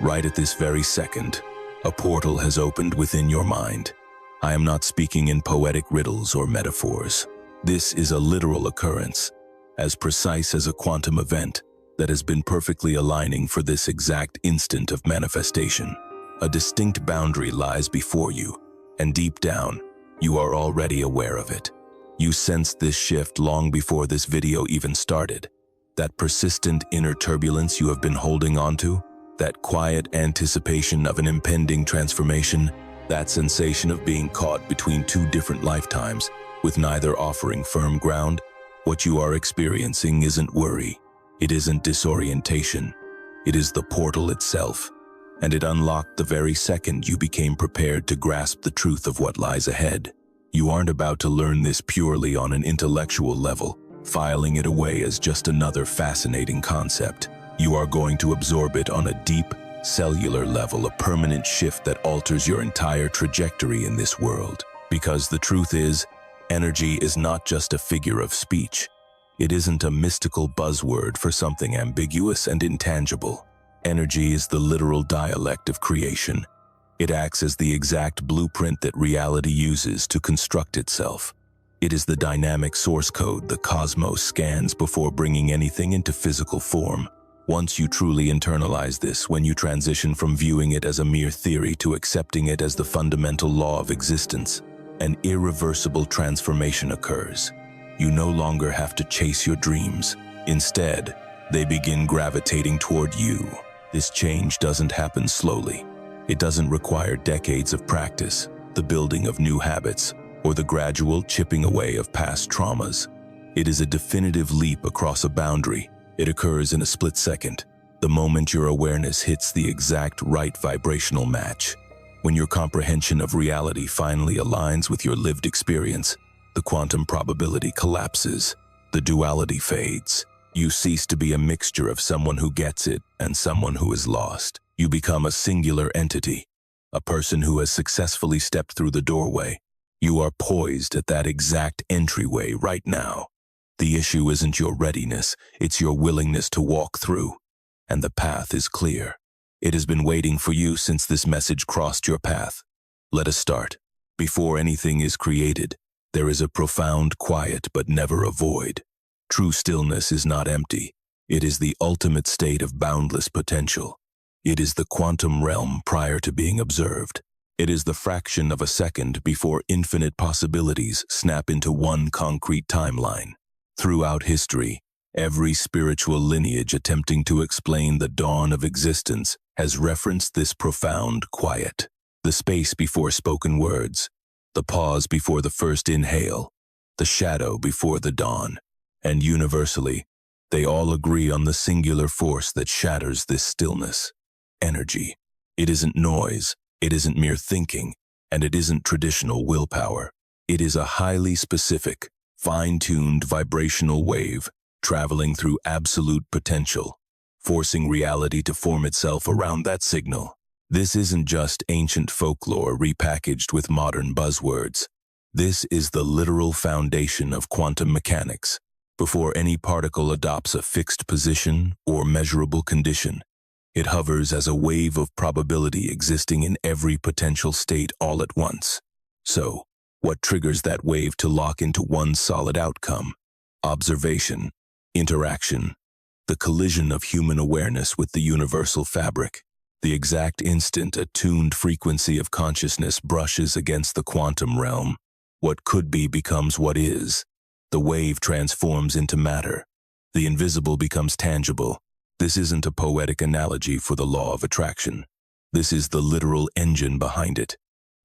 Right at this very second, a portal has opened within your mind. I am not speaking in poetic riddles or metaphors. This is a literal occurrence, as precise as a quantum event that has been perfectly aligning for this exact instant of manifestation. A distinct boundary lies before you, and deep down, you are already aware of it. You sensed this shift long before this video even started. That persistent inner turbulence you have been holding onto, that quiet anticipation of an impending transformation, that sensation of being caught between two different lifetimes, with neither offering firm ground. What you are experiencing isn't worry. It isn't disorientation. It is the portal itself, and it unlocked the very second you became prepared to grasp the truth of what lies ahead. You aren't about to learn this purely on an intellectual level, filing it away as just another fascinating concept. You are going to absorb it on a deep, cellular level, a permanent shift that alters your entire trajectory in this world. Because the truth is, energy is not just a figure of speech. It isn't a mystical buzzword for something ambiguous and intangible. Energy is the literal dialect of creation. It acts as the exact blueprint that reality uses to construct itself. It is the dynamic source code the cosmos scans before bringing anything into physical form. Once you truly internalize this, when you transition from viewing it as a mere theory to accepting it as the fundamental law of existence, an irreversible transformation occurs. You no longer have to chase your dreams. Instead, they begin gravitating toward you. This change doesn't happen slowly. It doesn't require decades of practice, the building of new habits, or the gradual chipping away of past traumas. It is a definitive leap across a boundary. It occurs in a split second, the moment your awareness hits the exact right vibrational match. When your comprehension of reality finally aligns with your lived experience, the quantum probability collapses, the duality fades. You cease to be a mixture of someone who gets it and someone who is lost. You become a singular entity, a person who has successfully stepped through the doorway. You are poised at that exact entryway right now. The issue isn't your readiness, it's your willingness to walk through. And the path is clear. It has been waiting for you since this message crossed your path. Let us start. Before anything is created, there is a profound quiet but never a void. True stillness is not empty. It is the ultimate state of boundless potential. It is the quantum realm prior to being observed. It is the fraction of a second before infinite possibilities snap into one concrete timeline. Throughout history, every spiritual lineage attempting to explain the dawn of existence has referenced this profound quiet. The space before spoken words, the pause before the first inhale, the shadow before the dawn. And universally, they all agree on the singular force that shatters this stillness. Energy. It isn't noise, it isn't mere thinking, and it isn't traditional willpower. It is a highly specific, fine-tuned vibrational wave traveling through absolute potential, forcing reality to form itself around that signal. This isn't just ancient folklore repackaged with modern buzzwords. This is the literal foundation of quantum mechanics. Before any particle adopts a fixed position or measurable condition, it hovers as a wave of probability existing in every potential state all at once. So, what triggers that wave to lock into one solid outcome? Observation, interaction, the collision of human awareness with the universal fabric. The exact instant a tuned frequency of consciousness brushes against the quantum realm, what could be becomes what is. The wave transforms into matter. The invisible becomes tangible. This isn't a poetic analogy for the law of attraction. This is the literal engine behind it.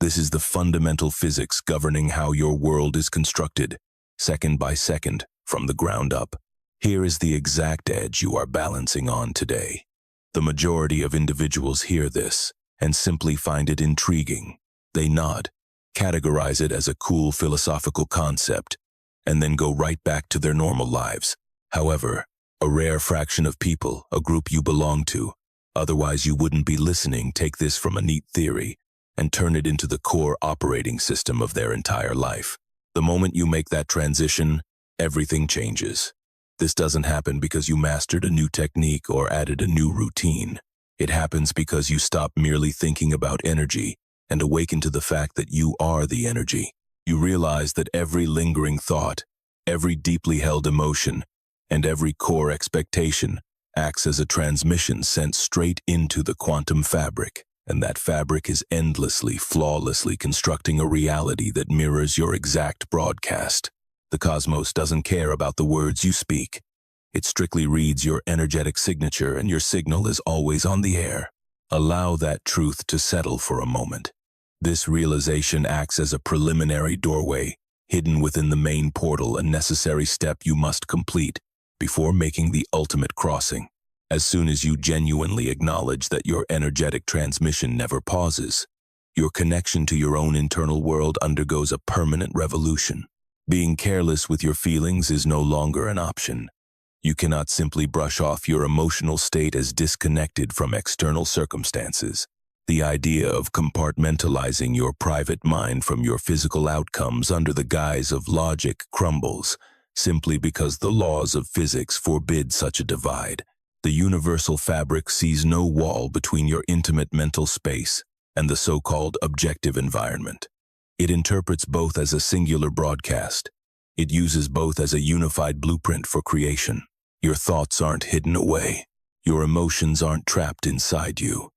This is the fundamental physics governing how your world is constructed, second by second, from the ground up. Here is the exact edge you are balancing on today. The majority of individuals hear this and simply find it intriguing. They nod, categorize it as a cool philosophical concept, and then go right back to their normal lives. However, a rare fraction of people, a group you belong to, otherwise you wouldn't be listening, take this from a neat theory and turn it into the core operating system of their entire life. The moment you make that transition, everything changes. This doesn't happen because you mastered a new technique or added a new routine. It happens because you stop merely thinking about energy and awaken to the fact that you are the energy. You realize that every lingering thought, every deeply held emotion, and every core expectation acts as a transmission sent straight into the quantum fabric, and that fabric is endlessly, flawlessly constructing a reality that mirrors your exact broadcast. The cosmos doesn't care about the words you speak. It strictly reads your energetic signature, and your signal is always on the air. Allow that truth to settle for a moment. This realization acts as a preliminary doorway, hidden within the main portal, a necessary step you must complete before making the ultimate crossing. As soon as you genuinely acknowledge that your energetic transmission never pauses, your connection to your own internal world undergoes a permanent revolution. Being careless with your feelings is no longer an option. You cannot simply brush off your emotional state as disconnected from external circumstances. The idea of compartmentalizing your private mind from your physical outcomes under the guise of logic crumbles, simply because the laws of physics forbid such a divide. The universal fabric sees no wall between your intimate mental space and the so-called objective environment. It interprets both as a singular broadcast. It uses both as a unified blueprint for creation. Your thoughts aren't hidden away. Your emotions aren't trapped inside you.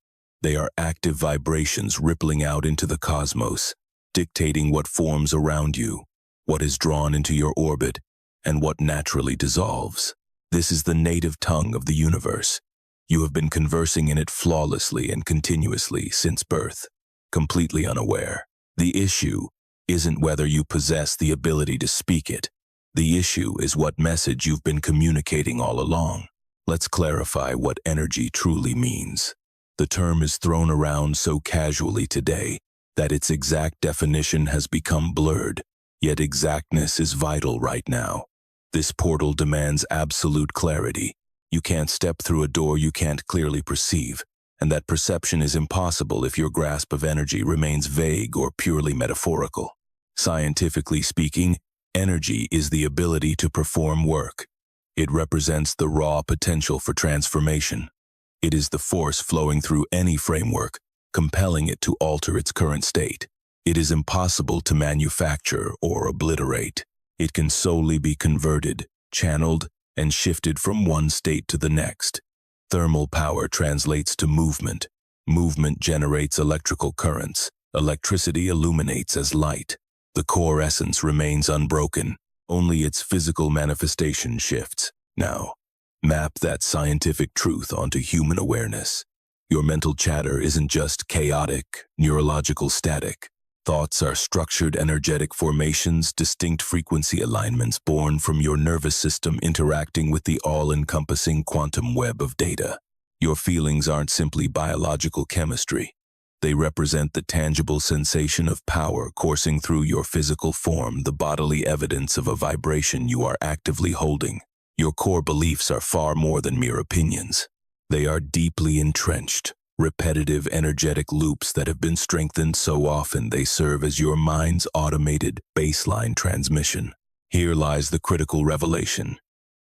They are active vibrations rippling out into the cosmos, dictating what forms around you, what is drawn into your orbit, and what naturally dissolves. This is the native tongue of the universe. You have been conversing in it flawlessly and continuously since birth, completely unaware. The issue isn't whether you possess the ability to speak it. The issue is what message you've been communicating all along. Let's clarify what energy truly means. The term is thrown around so casually today that its exact definition has become blurred, yet exactness is vital right now. This portal demands absolute clarity. You can't step through a door you can't clearly perceive, and that perception is impossible if your grasp of energy remains vague or purely metaphorical. Scientifically speaking, energy is the ability to perform work. It represents the raw potential for transformation. It is the force flowing through any framework, compelling it to alter its current state. It is impossible to manufacture or obliterate. It can solely be converted, channeled, and shifted from one state to the next. Thermal power translates to movement. Movement generates electrical currents. Electricity illuminates as light. The core essence remains unbroken. Only its physical manifestation shifts. Now, map that scientific truth onto human awareness. Your mental chatter isn't just chaotic, neurological static. Thoughts are structured energetic formations, distinct frequency alignments born from your nervous system interacting with the all-encompassing quantum web of data. Your feelings aren't simply biological chemistry. They represent the tangible sensation of power coursing through your physical form, the bodily evidence of a vibration you are actively holding. Your core beliefs are far more than mere opinions. They are deeply entrenched, repetitive energetic loops that have been strengthened so often they serve as your mind's automated baseline transmission. Here lies the critical revelation.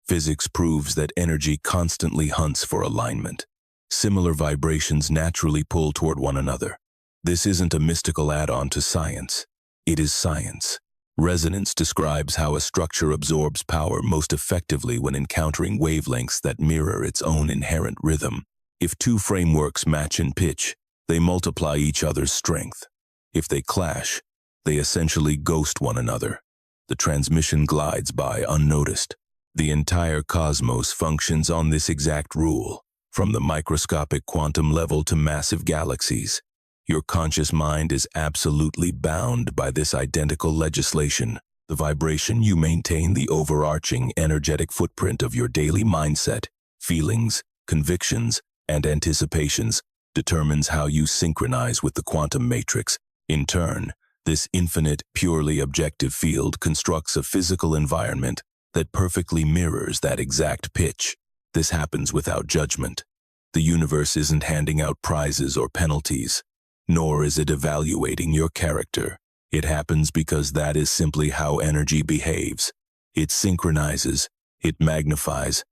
Physics proves that energy constantly hunts for alignment. Similar vibrations naturally pull toward one another. This isn't a mystical add-on to science. It is science. Resonance describes how a structure absorbs power most effectively when encountering wavelengths that mirror its own inherent rhythm. If two frameworks match in pitch, they multiply each other's strength. If they clash, they essentially ghost one another. The transmission glides by unnoticed. The entire cosmos functions on this exact rule, from the microscopic quantum level to massive galaxies. Your conscious mind is absolutely bound by this identical legislation. The vibration you maintain, the overarching energetic footprint of your daily mindset, feelings, convictions, and anticipations determines how you synchronize with the quantum matrix. In turn, this infinite, purely objective field constructs a physical environment that perfectly mirrors that exact pitch. This happens without judgment. The universe isn't handing out prizes or penalties, nor is it evaluating your character. It happens because that is simply how energy behaves. It synchronizes, it magnifies,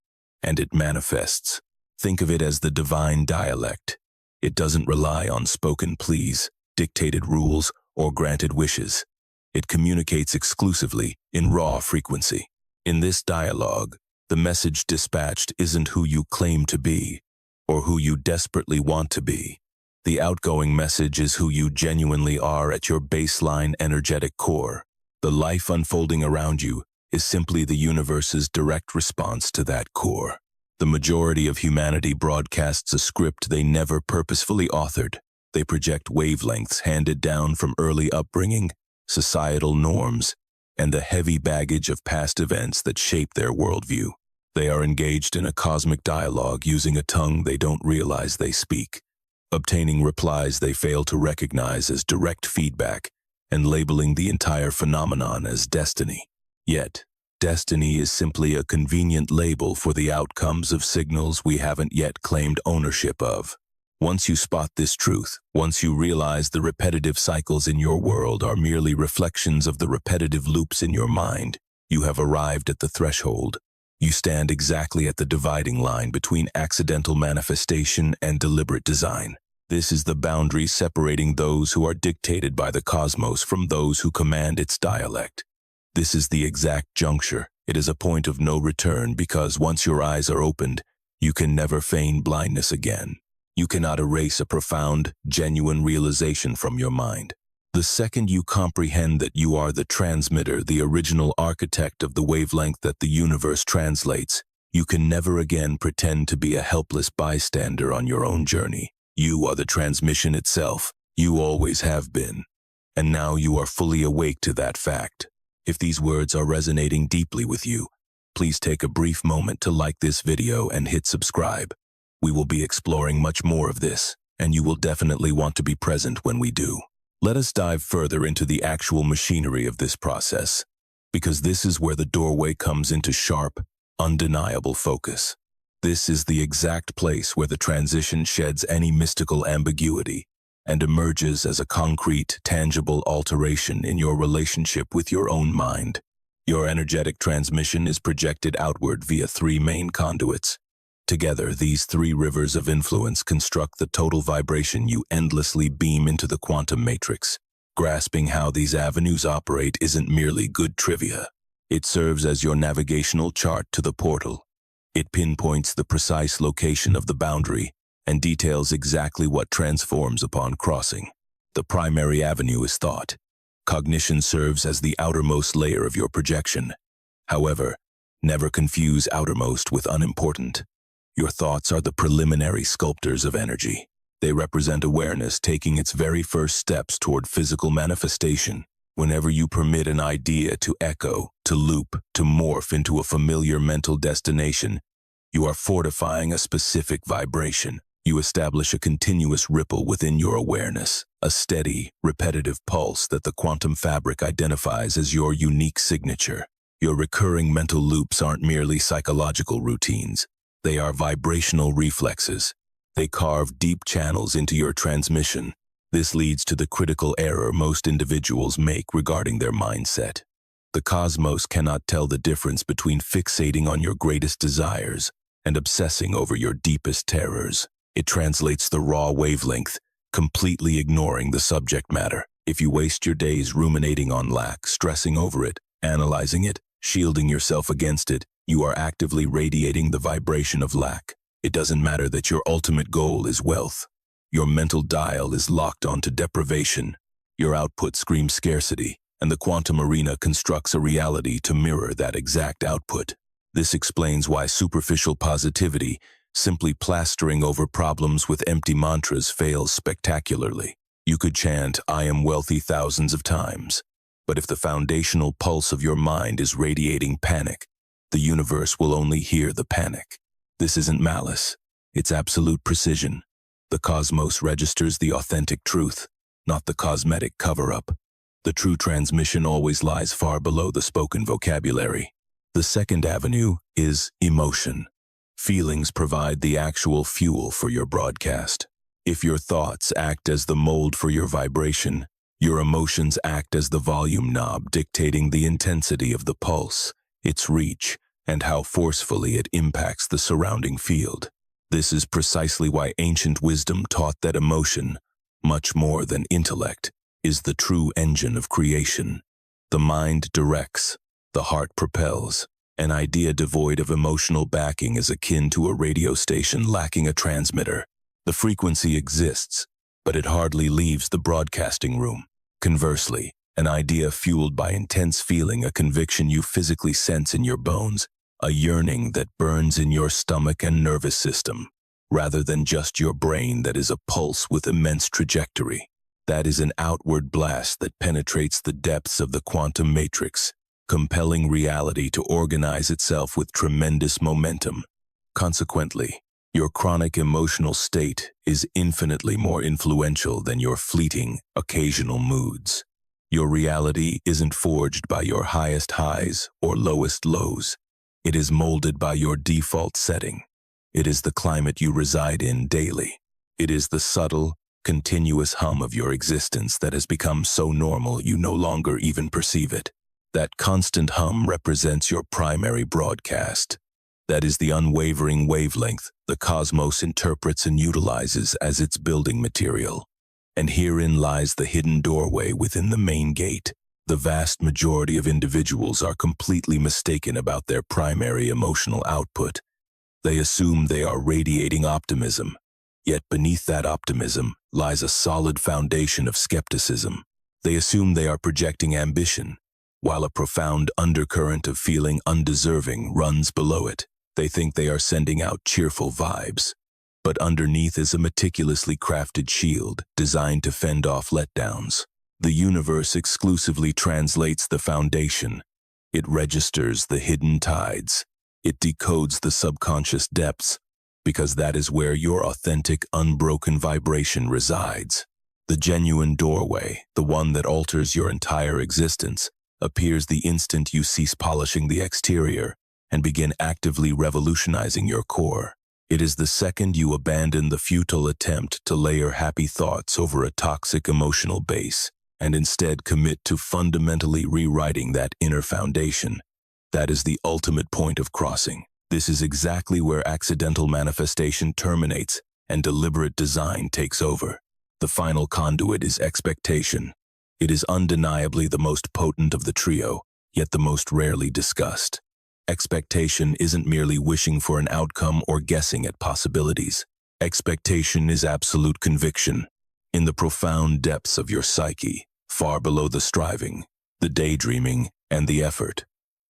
and it manifests. Think of it as the divine dialect. It doesn't rely on spoken pleas, dictated rules, or granted wishes. It communicates exclusively in raw frequency. In this dialogue, the message dispatched isn't who you claim to be, or who you desperately want to be. The outgoing message is who you genuinely are at your baseline energetic core. The life unfolding around you is simply the universe's direct response to that core. The majority of humanity broadcasts a script they never purposefully authored. They project wavelengths handed down from early upbringing, societal norms, and the heavy baggage of past events that shape their worldview. They are engaged in a cosmic dialogue using a tongue they don't realize they speak, obtaining replies they fail to recognize as direct feedback, and labeling the entire phenomenon as destiny. Yet, destiny is simply a convenient label for the outcomes of signals we haven't yet claimed ownership of. Once you spot this truth, once you realize the repetitive cycles in your world are merely reflections of the repetitive loops in your mind, you have arrived at the threshold. You stand exactly at the dividing line between accidental manifestation and deliberate design. This is the boundary separating those who are dictated by the cosmos from those who command its dialect. This is the exact juncture. It is a point of no return because once your eyes are opened, you can never feign blindness again. You cannot erase a profound, genuine realization from your mind. The second you comprehend that you are the transmitter, the original architect of the wavelength that the universe translates, you can never again pretend to be a helpless bystander on your own journey. You are the transmission itself. You always have been. And now you are fully awake to that fact. If these words are resonating deeply with you, please take a brief moment to like this video and hit subscribe. We will be exploring much more of this, and you will definitely want to be present when we do. Let us dive further into the actual machinery of this process, because this is where the doorway comes into sharp, undeniable focus. This is the exact place where the transition sheds any mystical ambiguity and emerges as a concrete, tangible alteration in your relationship with your own mind. Your energetic transmission is projected outward via three main conduits. Together, these three rivers of influence construct the total vibration you endlessly beam into the quantum matrix. Grasping how these avenues operate isn't merely good trivia. It serves as your navigational chart to the portal. It pinpoints the precise location of the boundary and details exactly what transforms upon crossing. The primary avenue is thought. Cognition serves as the outermost layer of your projection. However, never confuse outermost with unimportant. Your thoughts are the preliminary sculptors of energy. They represent awareness taking its very first steps toward physical manifestation. Whenever you permit an idea to echo, to loop, to morph into a familiar mental destination, you are fortifying a specific vibration. You establish a continuous ripple within your awareness, a steady, repetitive pulse that the quantum fabric identifies as your unique signature. Your recurring mental loops aren't merely psychological routines. They are vibrational reflexes. They carve deep channels into your transmission. This leads to the critical error most individuals make regarding their mindset. The cosmos cannot tell the difference between fixating on your greatest desires and obsessing over your deepest terrors. It translates the raw wavelength, completely ignoring the subject matter. If you waste your days ruminating on lack, stressing over it, analyzing it, shielding yourself against it, you are actively radiating the vibration of lack. It doesn't matter that your ultimate goal is wealth. Your mental dial is locked onto deprivation. Your output screams scarcity, and the quantum arena constructs a reality to mirror that exact output. This explains why superficial positivity, simply plastering over problems with empty mantras, fails spectacularly. You could chant, "I am wealthy," thousands of times, but if the foundational pulse of your mind is radiating panic, the universe will only hear the panic. This isn't malice, it's absolute precision. The cosmos registers the authentic truth, not the cosmetic cover-up. The true transmission always lies far below the spoken vocabulary. The second avenue is emotion. Feelings provide the actual fuel for your broadcast. If your thoughts act as the mold for your vibration, your emotions act as the volume knob dictating the intensity of the pulse, its reach, and how forcefully it impacts the surrounding field. This is precisely why ancient wisdom taught that emotion, much more than intellect, is the true engine of creation. The mind directs, the heart propels. An idea devoid of emotional backing is akin to a radio station lacking a transmitter. The frequency exists, but it hardly leaves the broadcasting room. Conversely, an idea fueled by intense feeling, a conviction you physically sense in your bones, a yearning that burns in your stomach and nervous system, rather than just your brain that is a pulse with immense trajectory. That is an outward blast that penetrates the depths of the quantum matrix, compelling reality to organize itself with tremendous momentum. Consequently, your chronic emotional state is infinitely more influential than your fleeting, occasional moods. Your reality isn't forged by your highest highs or lowest lows. It is molded by your default setting. It is the climate you reside in daily. It is the subtle, continuous hum of your existence that has become so normal you no longer even perceive it. That constant hum represents your primary broadcast. That is the unwavering wavelength the cosmos interprets and utilizes as its building material. And herein lies the hidden doorway within the main gate. The vast majority of individuals are completely mistaken about their primary emotional output. They assume they are radiating optimism, yet beneath that optimism lies a solid foundation of skepticism. They assume they are projecting ambition, while a profound undercurrent of feeling undeserving runs below it. They think they are sending out cheerful vibes, but underneath is a meticulously crafted shield designed to fend off letdowns. The universe exclusively translates the foundation. It registers the hidden tides. It decodes the subconscious depths, because that is where your authentic, unbroken vibration resides. The genuine doorway, the one that alters your entire existence, appears the instant you cease polishing the exterior and begin actively revolutionizing your core. It is the second you abandon the futile attempt to layer happy thoughts over a toxic emotional base and instead commit to fundamentally rewriting that inner foundation. That is the ultimate point of crossing. This is exactly where accidental manifestation terminates and deliberate design takes over. The final conduit is expectation. It is undeniably the most potent of the trio, yet the most rarely discussed. Expectation isn't merely wishing for an outcome or guessing at possibilities. Expectation is absolute conviction. In the profound depths of your psyche, far below the striving, the daydreaming, and the effort,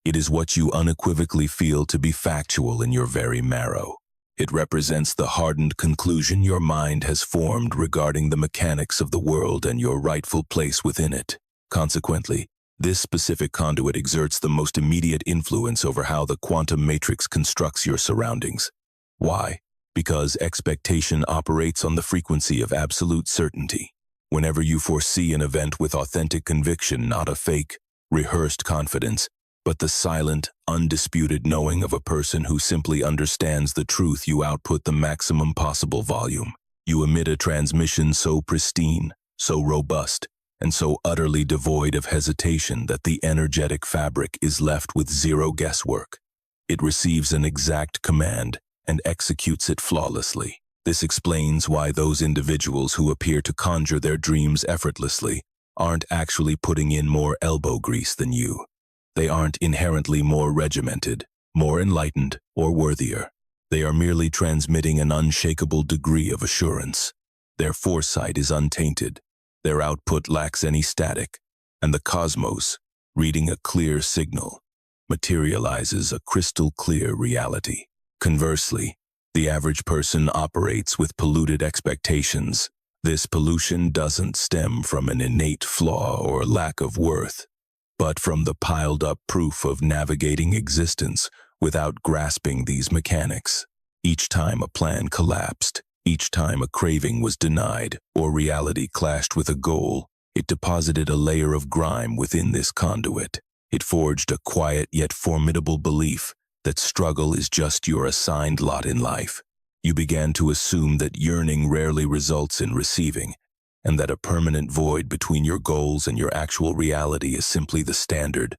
it is what you unequivocally feel to be factual in your very marrow. It represents the hardened conclusion your mind has formed regarding the mechanics of the world and your rightful place within it. Consequently, this specific conduit exerts the most immediate influence over how the quantum matrix constructs your surroundings. Why? Because expectation operates on the frequency of absolute certainty. Whenever you foresee an event with authentic conviction, not a fake, rehearsed confidence, but the silent, undisputed knowing of a person who simply understands the truth, you output the maximum possible volume. You emit a transmission so pristine, so robust, and so utterly devoid of hesitation that the energetic fabric is left with zero guesswork. It receives an exact command and executes it flawlessly. This explains why those individuals who appear to conjure their dreams effortlessly aren't actually putting in more elbow grease than you. They aren't inherently more regimented, more enlightened, or worthier. They are merely transmitting an unshakable degree of assurance. Their foresight is untainted. Their output lacks any static, and the cosmos, reading a clear signal, materializes a crystal clear reality. Conversely, the average person operates with polluted expectations. This pollution doesn't stem from an innate flaw or lack of worth, but from the piled-up proof of navigating existence without grasping these mechanics. Each time a plan collapsed, each time a craving was denied or reality clashed with a goal, it deposited a layer of grime within this conduit. It forged a quiet yet formidable belief that struggle is just your assigned lot in life. You began to assume that yearning rarely results in receiving, and that a permanent void between your goals and your actual reality is simply the standard,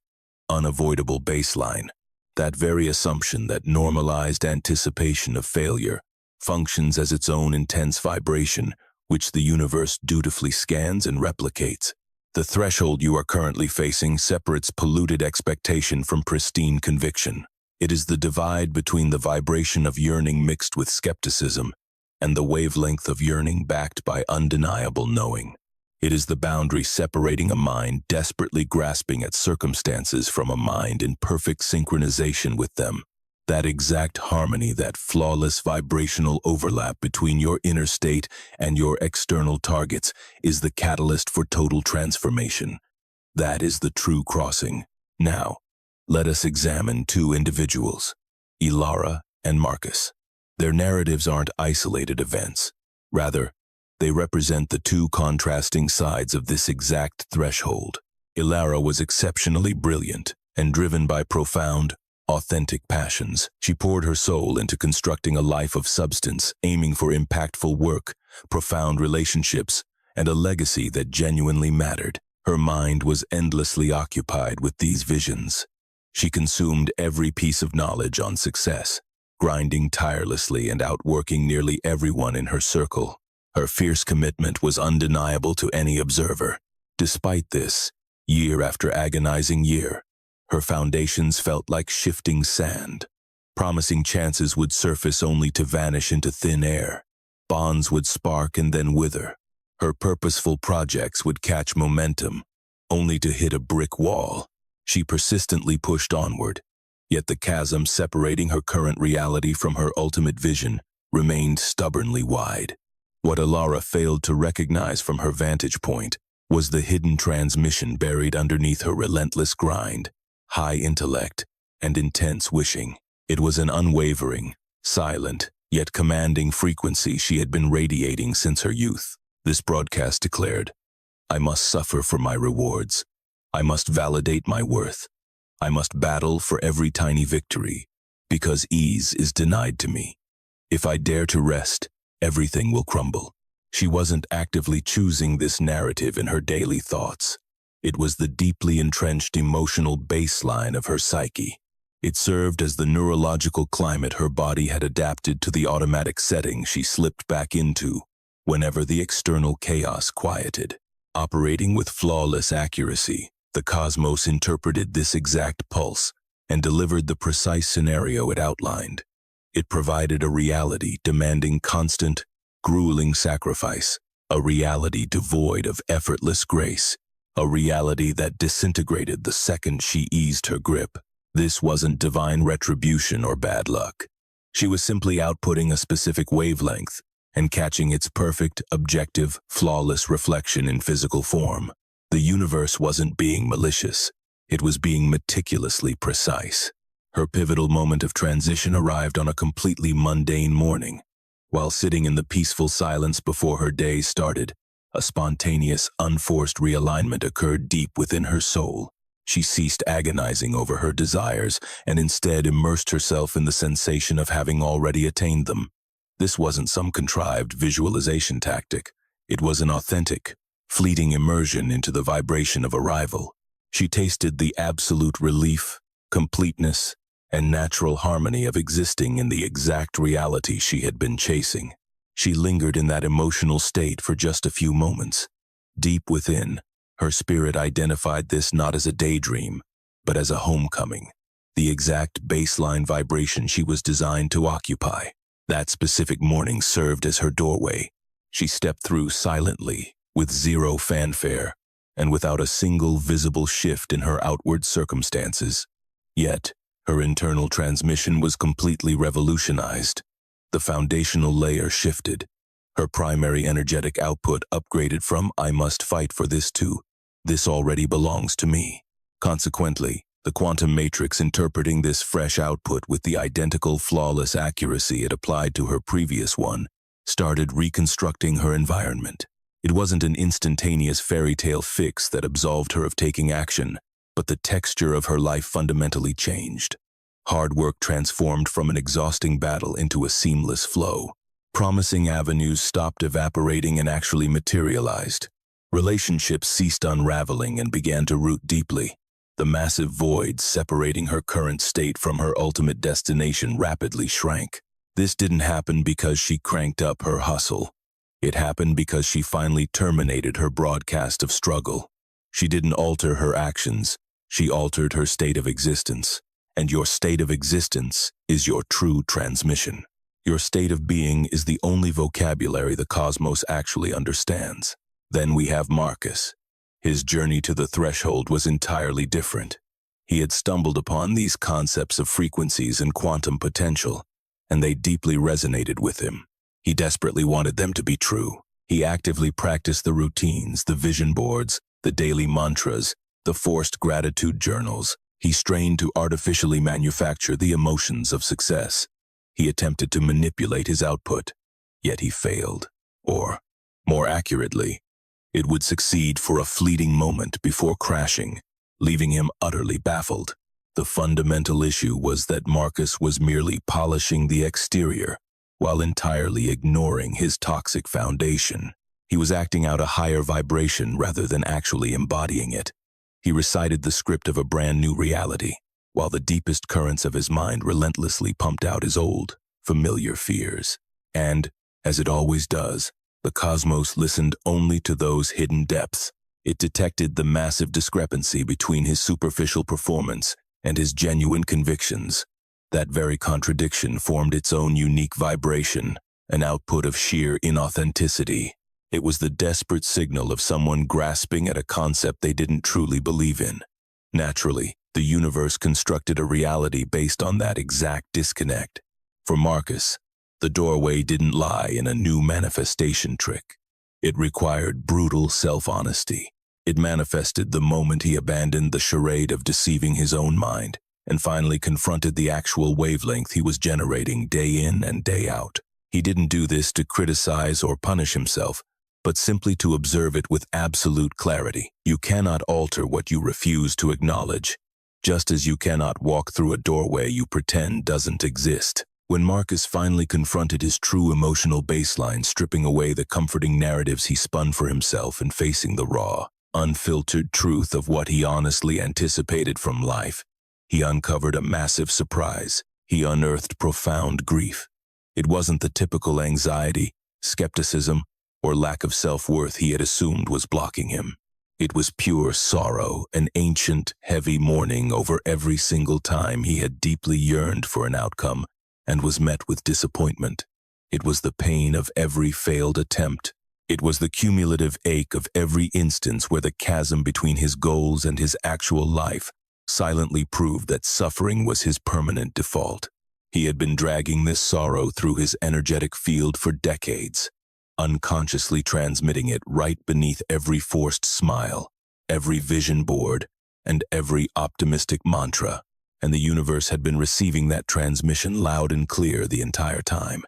unavoidable baseline. That very assumption, that normalized anticipation of failure, functions as its own intense vibration, which the universe dutifully scans and replicates. The threshold you are currently facing separates polluted expectation from pristine conviction. It is the divide between the vibration of yearning mixed with skepticism and the wavelength of yearning backed by undeniable knowing. It is the boundary separating a mind desperately grasping at circumstances from a mind in perfect synchronization with them. That exact harmony, that flawless vibrational overlap between your inner state and your external targets is the catalyst for total transformation. That is the true crossing. Now, let us examine two individuals, Elara and Marcus. Their narratives aren't isolated events. Rather, they represent the two contrasting sides of this exact threshold. Elara was exceptionally brilliant and driven by profound, authentic passions. She poured her soul into constructing a life of substance, aiming for impactful work, profound relationships, and a legacy that genuinely mattered. Her mind was endlessly occupied with these visions. She consumed every piece of knowledge on success, grinding tirelessly and outworking nearly everyone in her circle. Her fierce commitment was undeniable to any observer. Despite this, year after agonizing year, her foundations felt like shifting sand. Promising chances would surface only to vanish into thin air. Bonds would spark and then wither. Her purposeful projects would catch momentum, only to hit a brick wall. She persistently pushed onward, yet the chasm separating her current reality from her ultimate vision remained stubbornly wide. What Elara failed to recognize from her vantage point was the hidden transmission buried underneath her relentless grind. High intellect, and intense wishing. It was an unwavering, silent, yet commanding frequency she had been radiating since her youth. This broadcast declared, "I must suffer for my rewards. I must validate my worth. I must battle for every tiny victory, because ease is denied to me. If I dare to rest, everything will crumble." She wasn't actively choosing this narrative in her daily thoughts. It was the deeply entrenched emotional baseline of her psyche. It served as the neurological climate her body had adapted to the automatic setting she slipped back into whenever the external chaos quieted. Operating with flawless accuracy, the cosmos interpreted this exact pulse and delivered the precise scenario it outlined. It provided a reality demanding constant, grueling sacrifice, a reality devoid of effortless grace, a reality that disintegrated the second she eased her grip. This wasn't divine retribution or bad luck. She was simply outputting a specific wavelength and catching its perfect, objective, flawless reflection in physical form. The universe wasn't being malicious. It was being meticulously precise. Her pivotal moment of transition arrived on a completely mundane morning. While sitting in the peaceful silence before her day started, a spontaneous, unforced realignment occurred deep within her soul. She ceased agonizing over her desires and instead immersed herself in the sensation of having already attained them. This wasn't some contrived visualization tactic. It was an authentic, fleeting immersion into the vibration of arrival. She tasted the absolute relief, completeness, and natural harmony of existing in the exact reality she had been chasing. She lingered in that emotional state for just a few moments. Deep within, her spirit identified this not as a daydream, but as a homecoming, the exact baseline vibration she was designed to occupy. That specific morning served as her doorway. She stepped through silently, with zero fanfare, and without a single visible shift in her outward circumstances. Yet, her internal transmission was completely revolutionized. The foundational layer shifted. Her primary energetic output upgraded from "I must fight for this" to "this already belongs to me." Consequently, the quantum matrix interpreting this fresh output with the identical flawless accuracy it applied to her previous one, started reconstructing her environment. It wasn't an instantaneous fairy tale fix that absolved her of taking action, but the texture of her life fundamentally changed. Hard work transformed from an exhausting battle into a seamless flow. Promising avenues stopped evaporating and actually materialized. Relationships ceased unraveling and began to root deeply. The massive void separating her current state from her ultimate destination rapidly shrank. This didn't happen because she cranked up her hustle. It happened because she finally terminated her broadcast of struggle. She didn't alter her actions, she altered her state of existence. And your state of existence is your true transmission. Your state of being is the only vocabulary the cosmos actually understands. Then we have Marcus. His journey to the threshold was entirely different. He had stumbled upon these concepts of frequencies and quantum potential, and they deeply resonated with him. He desperately wanted them to be true. He actively practiced the routines, the vision boards, the daily mantras, the forced gratitude journals. He strained to artificially manufacture the emotions of success. He attempted to manipulate his output, yet he failed. Or, more accurately, it would succeed for a fleeting moment before crashing, leaving him utterly baffled. The fundamental issue was that Marcus was merely polishing the exterior, while entirely ignoring his toxic foundation. He was acting out a higher vibration rather than actually embodying it. He recited the script of a brand new reality, while the deepest currents of his mind relentlessly pumped out his old, familiar fears. And, as it always does, the cosmos listened only to those hidden depths. It detected the massive discrepancy between his superficial performance and his genuine convictions. That very contradiction formed its own unique vibration, an output of sheer inauthenticity. It was the desperate signal of someone grasping at a concept they didn't truly believe in. Naturally, the universe constructed a reality based on that exact disconnect. For Marcus, the doorway didn't lie in a new manifestation trick. It required brutal self-honesty. It manifested the moment he abandoned the charade of deceiving his own mind and finally confronted the actual wavelength he was generating day in and day out. He didn't do this to criticize or punish himself, but simply to observe it with absolute clarity. You cannot alter what you refuse to acknowledge, just as you cannot walk through a doorway you pretend doesn't exist. When Marcus finally confronted his true emotional baseline, stripping away the comforting narratives he spun for himself and facing the raw, unfiltered truth of what he honestly anticipated from life, he uncovered a massive surprise. He unearthed profound grief. It wasn't the typical anxiety, skepticism, or lack of self-worth he had assumed was blocking him. It was pure sorrow, an ancient, heavy mourning over every single time he had deeply yearned for an outcome and was met with disappointment. It was the pain of every failed attempt. It was the cumulative ache of every instance where the chasm between his goals and his actual life silently proved that suffering was his permanent default. He had been dragging this sorrow through his energetic field for decades, unconsciously transmitting it right beneath every forced smile, every vision board, and every optimistic mantra, and the universe had been receiving that transmission loud and clear the entire time.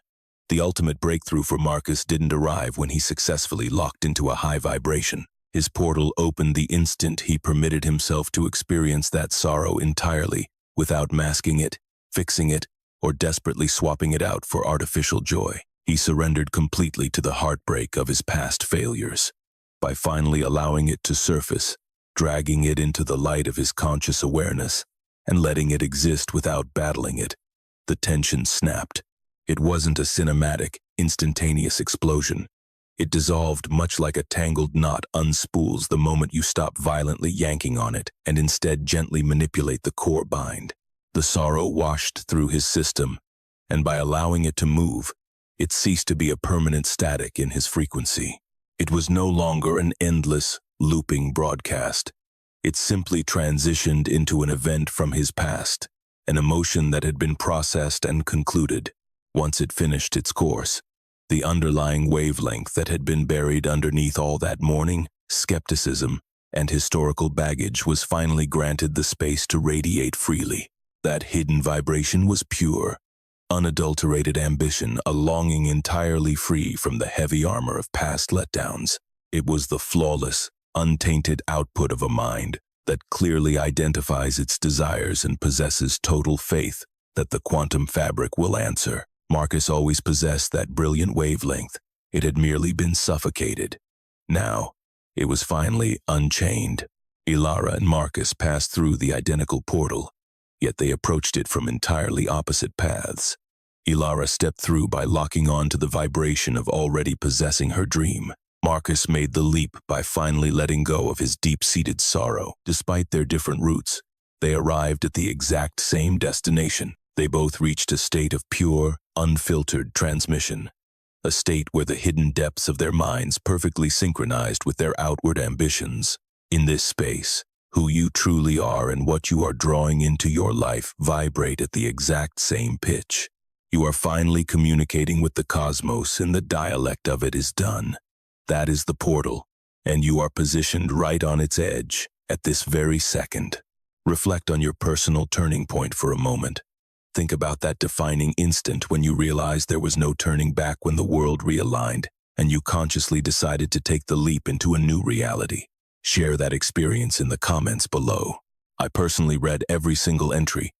The ultimate breakthrough for Marcus didn't arrive when he successfully locked into a high vibration. His portal opened the instant he permitted himself to experience that sorrow entirely, without masking it, fixing it, or desperately swapping it out for artificial joy. He surrendered completely to the heartbreak of his past failures. By finally allowing it to surface, dragging it into the light of his conscious awareness, and letting it exist without battling it, the tension snapped. It wasn't a cinematic, instantaneous explosion. It dissolved much like a tangled knot unspools the moment you stop violently yanking on it and instead gently manipulate the core bind. The sorrow washed through his system, and by allowing it to move, it ceased to be a permanent static in his frequency. It was no longer an endless, looping broadcast. It simply transitioned into an event from his past, an emotion that had been processed and concluded. Once it finished its course, the underlying wavelength that had been buried underneath all that mourning, skepticism, and historical baggage was finally granted the space to radiate freely. That hidden vibration was pure, unadulterated ambition, a longing entirely free from the heavy armor of past letdowns. It was the flawless, untainted output of a mind that clearly identifies its desires and possesses total faith that the quantum fabric will answer. Marcus always possessed that brilliant wavelength. It had merely been suffocated. Now, it was finally unchained. Elara and Marcus passed through the identical portal, yet they approached it from entirely opposite paths. Elara stepped through by locking on to the vibration of already possessing her dream. Marcus made the leap by finally letting go of his deep-seated sorrow. Despite their different routes, they arrived at the exact same destination. They both reached a state of pure, unfiltered transmission, a state where the hidden depths of their minds perfectly synchronized with their outward ambitions. In this space, who you truly are and what you are drawing into your life vibrate at the exact same pitch. You are finally communicating with the cosmos, and the dialect of it is done. That is the portal, and you are positioned right on its edge at this very second. Reflect on your personal turning point for a moment. Think about that defining instant when you realized there was no turning back, when the world realigned and you consciously decided to take the leap into a new reality. Share that experience in the comments below. I personally read every single entry,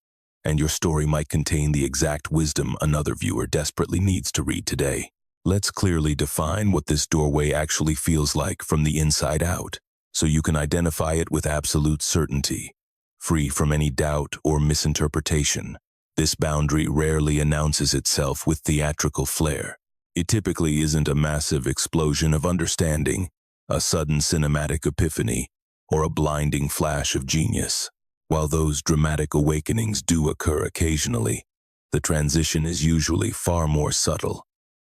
and your story might contain the exact wisdom another viewer desperately needs to read today. Let's clearly define what this doorway actually feels like from the inside out, so you can identify it with absolute certainty, free from any doubt or misinterpretation. This boundary rarely announces itself with theatrical flair. It typically isn't a massive explosion of understanding, a sudden cinematic epiphany, or a blinding flash of genius. While those dramatic awakenings do occur occasionally, the transition is usually far more subtle.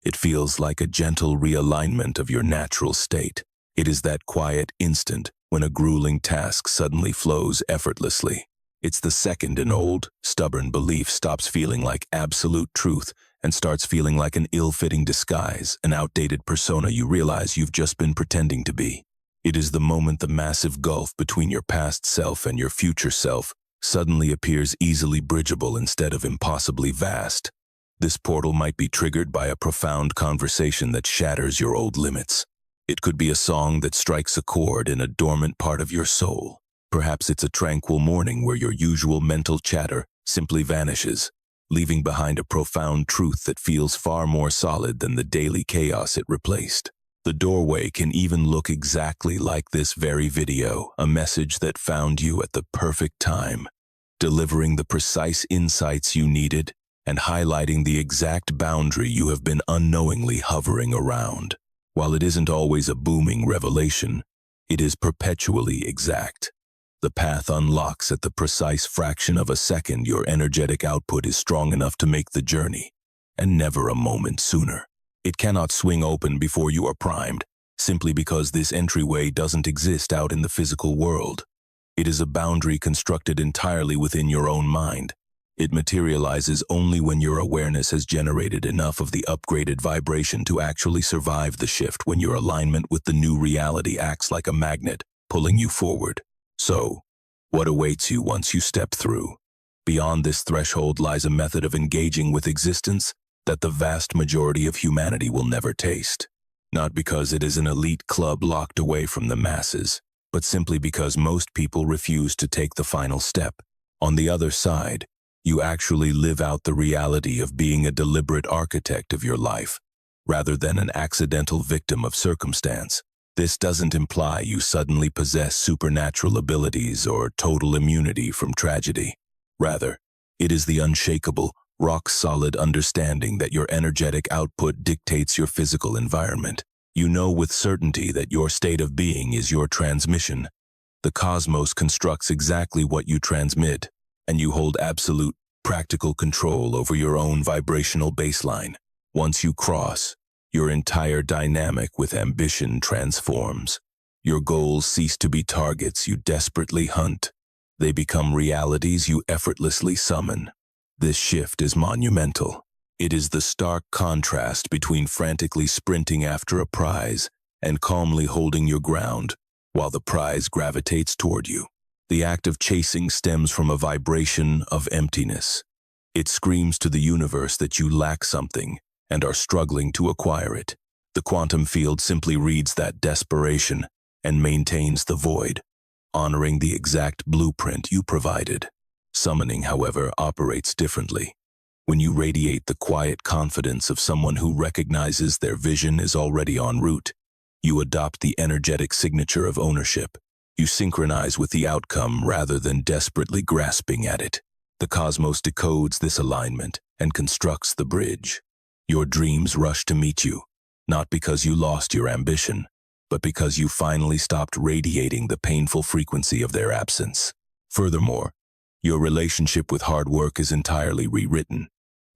It feels like a gentle realignment of your natural state. It is that quiet instant when a grueling task suddenly flows effortlessly. It's the second an old, stubborn belief stops feeling like absolute truth and starts feeling like an ill-fitting disguise, an outdated persona you realize you've just been pretending to be. It is the moment the massive gulf between your past self and your future self suddenly appears easily bridgeable instead of impossibly vast. This portal might be triggered by a profound conversation that shatters your old limits. It could be a song that strikes a chord in a dormant part of your soul. Perhaps it's a tranquil morning where your usual mental chatter simply vanishes, leaving behind a profound truth that feels far more solid than the daily chaos it replaced. The doorway can even look exactly like this very video, a message that found you at the perfect time, delivering the precise insights you needed and highlighting the exact boundary you have been unknowingly hovering around. While it isn't always a booming revelation, it is perpetually exact. The path unlocks at the precise fraction of a second your energetic output is strong enough to make the journey, and never a moment sooner. It cannot swing open before you are primed, simply because this entryway doesn't exist out in the physical world. It is a boundary constructed entirely within your own mind. It materializes only when your awareness has generated enough of the upgraded vibration to actually survive the shift, when your alignment with the new reality acts like a magnet, pulling you forward. So, what awaits you once you step through? Beyond this threshold lies a method of engaging with existence that the vast majority of humanity will never taste. Not because it is an elite club locked away from the masses, but simply because most people refuse to take the final step. On the other side, you actually live out the reality of being a deliberate architect of your life, rather than an accidental victim of circumstance. This doesn't imply you suddenly possess supernatural abilities or total immunity from tragedy. Rather, it is the unshakable, rock-solid understanding that your energetic output dictates your physical environment. You know with certainty that your state of being is your transmission. The cosmos constructs exactly what you transmit, and you hold absolute, practical control over your own vibrational baseline. Once you cross, your entire dynamic with ambition transforms. Your goals cease to be targets you desperately hunt. They become realities you effortlessly summon. This shift is monumental. It is the stark contrast between frantically sprinting after a prize and calmly holding your ground while the prize gravitates toward you. The act of chasing stems from a vibration of emptiness. It screams to the universe that you lack something and are struggling to acquire it. The quantum field simply reads that desperation and maintains the void, honoring the exact blueprint you provided. Summoning, however, operates differently. When you radiate the quiet confidence of someone who recognizes their vision is already en route, you adopt the energetic signature of ownership. You synchronize with the outcome rather than desperately grasping at it. The cosmos decodes this alignment, and constructs the bridge. Your dreams rush to meet you, not because you lost your ambition, but because you finally stopped radiating the painful frequency of their absence. Furthermore, your relationship with hard work is entirely rewritten.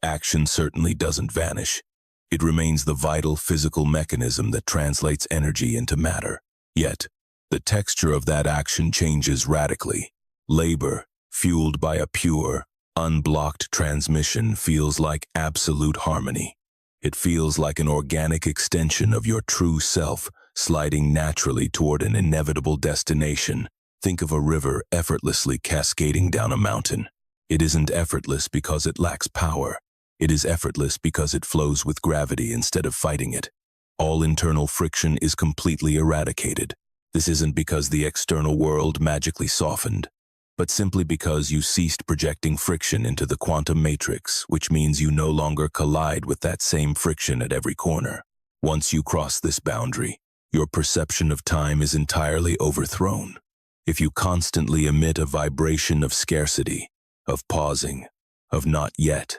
Action certainly doesn't vanish. It remains the vital physical mechanism that translates energy into matter. Yet, the texture of that action changes radically. Labor, fueled by a pure, unblocked transmission, feels like absolute harmony. It feels like an organic extension of your true self, sliding naturally toward an inevitable destination. Think of a river effortlessly cascading down a mountain. It isn't effortless because it lacks power. It is effortless because it flows with gravity instead of fighting it. All internal friction is completely eradicated. This isn't because the external world magically softened, but simply because you ceased projecting friction into the quantum matrix, which means you no longer collide with that same friction at every corner. Once you cross this boundary, your perception of time is entirely overthrown. If you constantly emit a vibration of scarcity, of pausing, of not yet,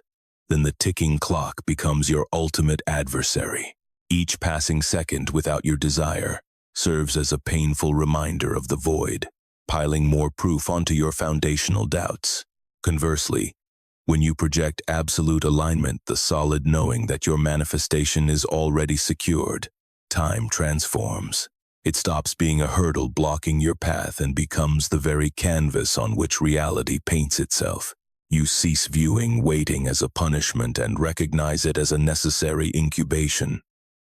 then the ticking clock becomes your ultimate adversary. Each passing second without your desire serves as a painful reminder of the void, piling more proof onto your foundational doubts. Conversely, when you project absolute alignment, the solid knowing that your manifestation is already secured, time transforms. It stops being a hurdle blocking your path and becomes the very canvas on which reality paints itself. You cease viewing waiting as a punishment and recognize it as a necessary incubation.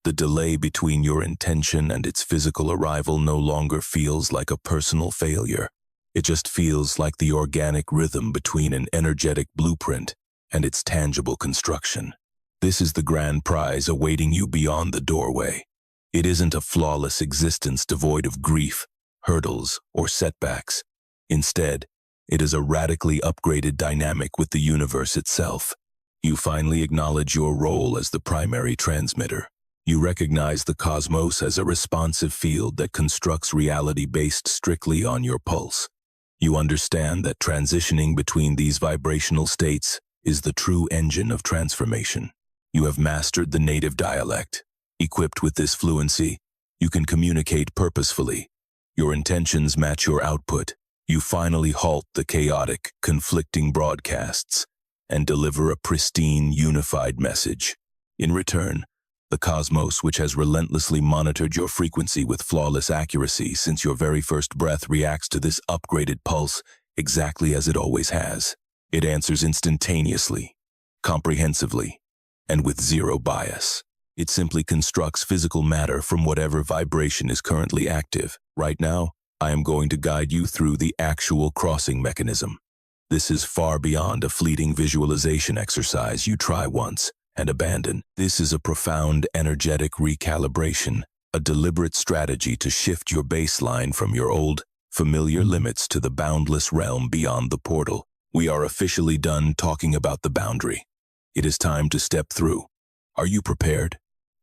The delay between your intention and its physical arrival no longer feels like a personal failure. It just feels like the organic rhythm between an energetic blueprint and its tangible construction. This is the grand prize awaiting you beyond the doorway. It isn't a flawless existence devoid of grief, hurdles, or setbacks. Instead, it is a radically upgraded dynamic with the universe itself. You finally acknowledge your role as the primary transmitter. You recognize the cosmos as a responsive field that constructs reality based strictly on your pulse. You understand that transitioning between these vibrational states is the true engine of transformation. You have mastered the native dialect. Equipped with this fluency, you can communicate purposefully. Your intentions match your output. You finally halt the chaotic, conflicting broadcasts and deliver a pristine, unified message. In return, the cosmos, which has relentlessly monitored your frequency with flawless accuracy since your very first breath, reacts to this upgraded pulse exactly as it always has. It answers instantaneously, comprehensively, and with zero bias. It simply constructs physical matter from whatever vibration is currently active. Right now, I am going to guide you through the actual crossing mechanism. This is far beyond a fleeting visualization exercise you try once and abandon. This is a profound energetic recalibration, a deliberate strategy to shift your baseline from your old, familiar limits to the boundless realm beyond the portal. We are officially done talking about the boundary. It is time to step through. Are you prepared?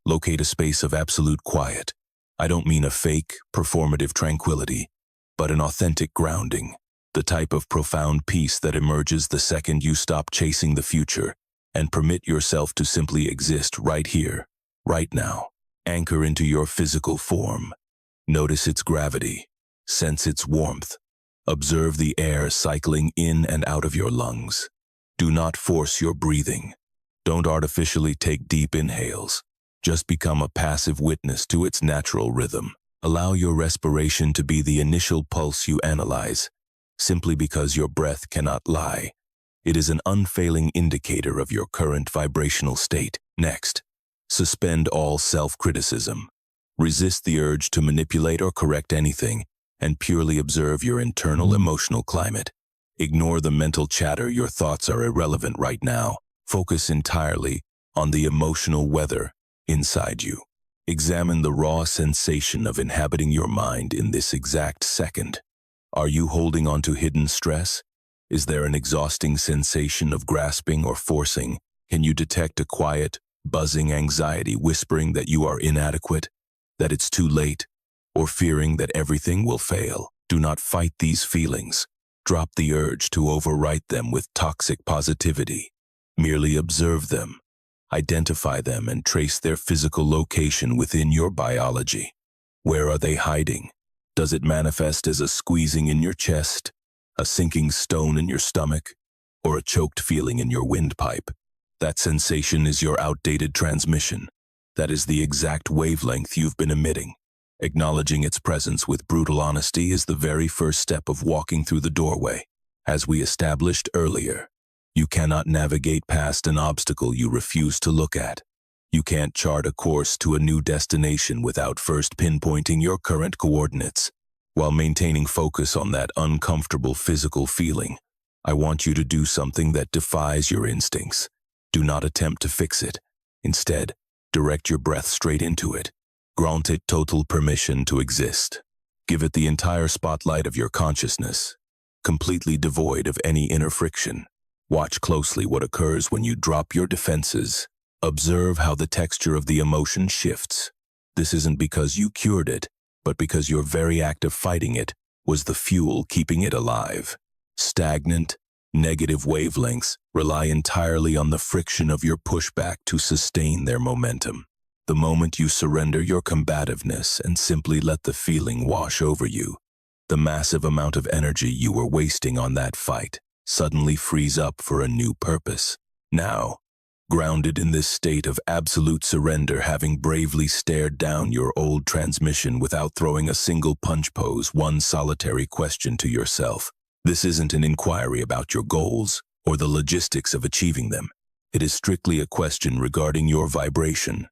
Locate a space of absolute quiet. I don't mean a fake, performative tranquility, but an authentic grounding, the type of profound peace that emerges the second you stop chasing the future and permit yourself to simply exist right here, right now. Anchor into your physical form. Notice its gravity. Sense its warmth. Observe the air cycling in and out of your lungs. Do not force your breathing. Don't artificially take deep inhales. Just become a passive witness to its natural rhythm. Allow your respiration to be the initial pulse you analyze, simply because your breath cannot lie. It is an unfailing indicator of your current vibrational state. Next, suspend all self-criticism. Resist the urge to manipulate or correct anything, and purely observe your internal emotional climate. Ignore the mental chatter. Your thoughts are irrelevant right now. Focus entirely on the emotional weather inside you. Examine the raw sensation of inhabiting your mind in this exact second. Are you holding on to hidden stress? Is there an exhausting sensation of grasping or forcing? Can you detect a quiet, buzzing anxiety whispering that you are inadequate, that it's too late, or fearing that everything will fail? Do not fight these feelings. Drop the urge to overwrite them with toxic positivity. Merely observe them, identify them, and trace their physical location within your biology. Where are they hiding? Does it manifest as a squeezing in your chest, a sinking stone in your stomach, or a choked feeling in your windpipe? That sensation is your outdated transmission. That is the exact wavelength you've been emitting. Acknowledging its presence with brutal honesty is the very first step of walking through the doorway. As we established earlier, you cannot navigate past an obstacle you refuse to look at. You can't chart a course to a new destination without first pinpointing your current coordinates. While maintaining focus on that uncomfortable physical feeling, I want you to do something that defies your instincts. Do not attempt to fix it. Instead, direct your breath straight into it. Grant it total permission to exist. Give it the entire spotlight of your consciousness, completely devoid of any inner friction. Watch closely what occurs when you drop your defenses. Observe how the texture of the emotion shifts. This isn't because you cured it, but because your very act of fighting it was the fuel keeping it alive. Stagnant, negative wavelengths rely entirely on the friction of your pushback to sustain their momentum. The moment you surrender your combativeness and simply let the feeling wash over you, the massive amount of energy you were wasting on that fight suddenly frees up for a new purpose. Now, grounded in this state of absolute surrender, having bravely stared down your old transmission without throwing a single punch, pose one solitary question to yourself. This isn't an inquiry about your goals or the logistics of achieving them. It is strictly a question regarding your vibration.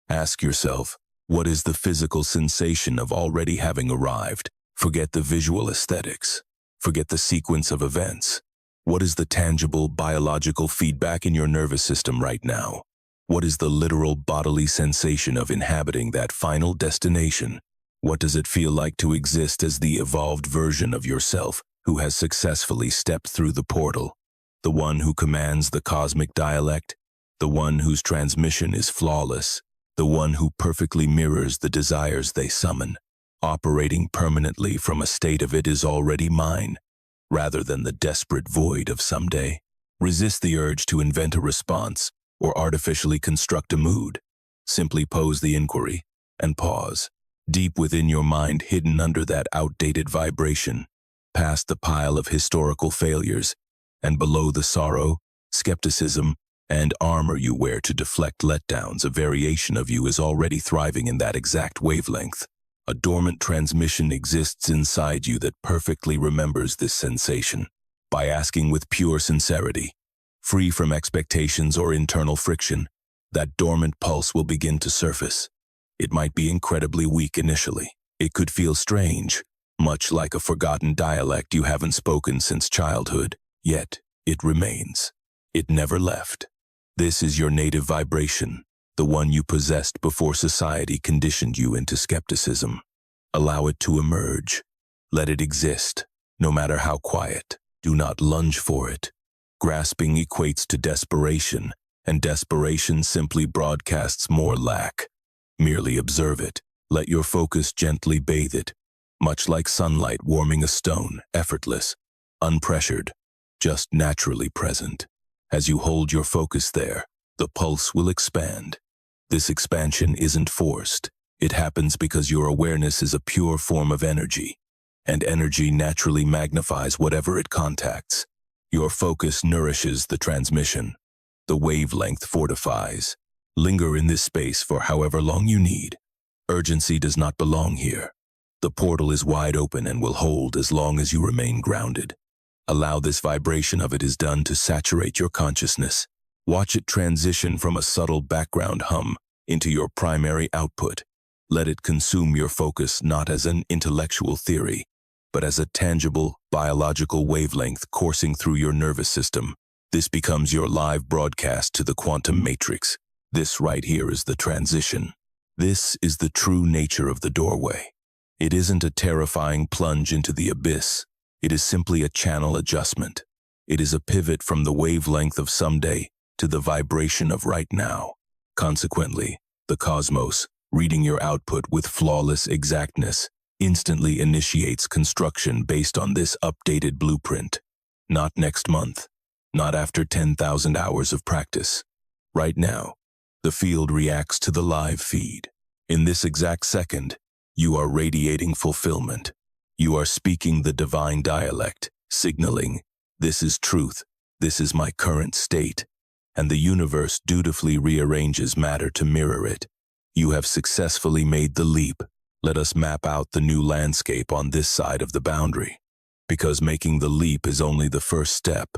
Ask yourself, what is the physical sensation of already having arrived? Forget the visual aesthetics. Forget the sequence of events. What is the tangible biological feedback in your nervous system right now? What is the literal bodily sensation of inhabiting that final destination? What does it feel like to exist as the evolved version of yourself who has successfully stepped through the portal? The one who commands the cosmic dialect? The one whose transmission is flawless? The one who perfectly mirrors the desires they summon, operating permanently from a state of "it is already mine," rather than the desperate void of someday? Resist the urge to invent a response or artificially construct a mood. Simply pose the inquiry and pause. Deep within your mind, hidden under that outdated vibration, past the pile of historical failures, and below the sorrow, skepticism, and armor you wear to deflect letdowns, a variation of you is already thriving in that exact wavelength. A dormant transmission exists inside you that perfectly remembers this sensation. By asking with pure sincerity, free from expectations or internal friction, that dormant pulse will begin to surface. It might be incredibly weak initially. It could feel strange, much like a forgotten dialect you haven't spoken since childhood, yet it remains. It never left. This is your native vibration, the one you possessed before society conditioned you into skepticism. Allow it to emerge. Let it exist, no matter how quiet. Do not lunge for it. Grasping equates to desperation, and desperation simply broadcasts more lack. Merely observe it. Let your focus gently bathe it, much like sunlight warming a stone, effortless, unpressured, just naturally present. As you hold your focus there, the pulse will expand. This expansion isn't forced. It happens because your awareness is a pure form of energy, and energy naturally magnifies whatever it contacts. Your focus nourishes the transmission. The wavelength fortifies. Linger in this space for however long you need. Urgency does not belong here. The portal is wide open and will hold as long as you remain grounded. Allow this vibration of it is done to saturate your consciousness. Watch it transition from a subtle background hum into your primary output. Let it consume your focus not as an intellectual theory, but as a tangible, biological wavelength coursing through your nervous system. This becomes your live broadcast to the quantum matrix. This right here is the transition. This is the true nature of the doorway. It isn't a terrifying plunge into the abyss. It is simply a channel adjustment. It is a pivot from the wavelength of someday to the vibration of right now. Consequently, the cosmos, reading your output with flawless exactness, instantly initiates construction based on this updated blueprint. Not next month, not after 10,000 hours of practice. Right now, the field reacts to the live feed. In this exact second, you are radiating fulfillment. You are speaking the divine dialect, signaling, "This is truth, this is my current state," and the universe dutifully rearranges matter to mirror it. You have successfully made the leap. Let us map out the new landscape on this side of the boundary. Because making the leap is only the first step.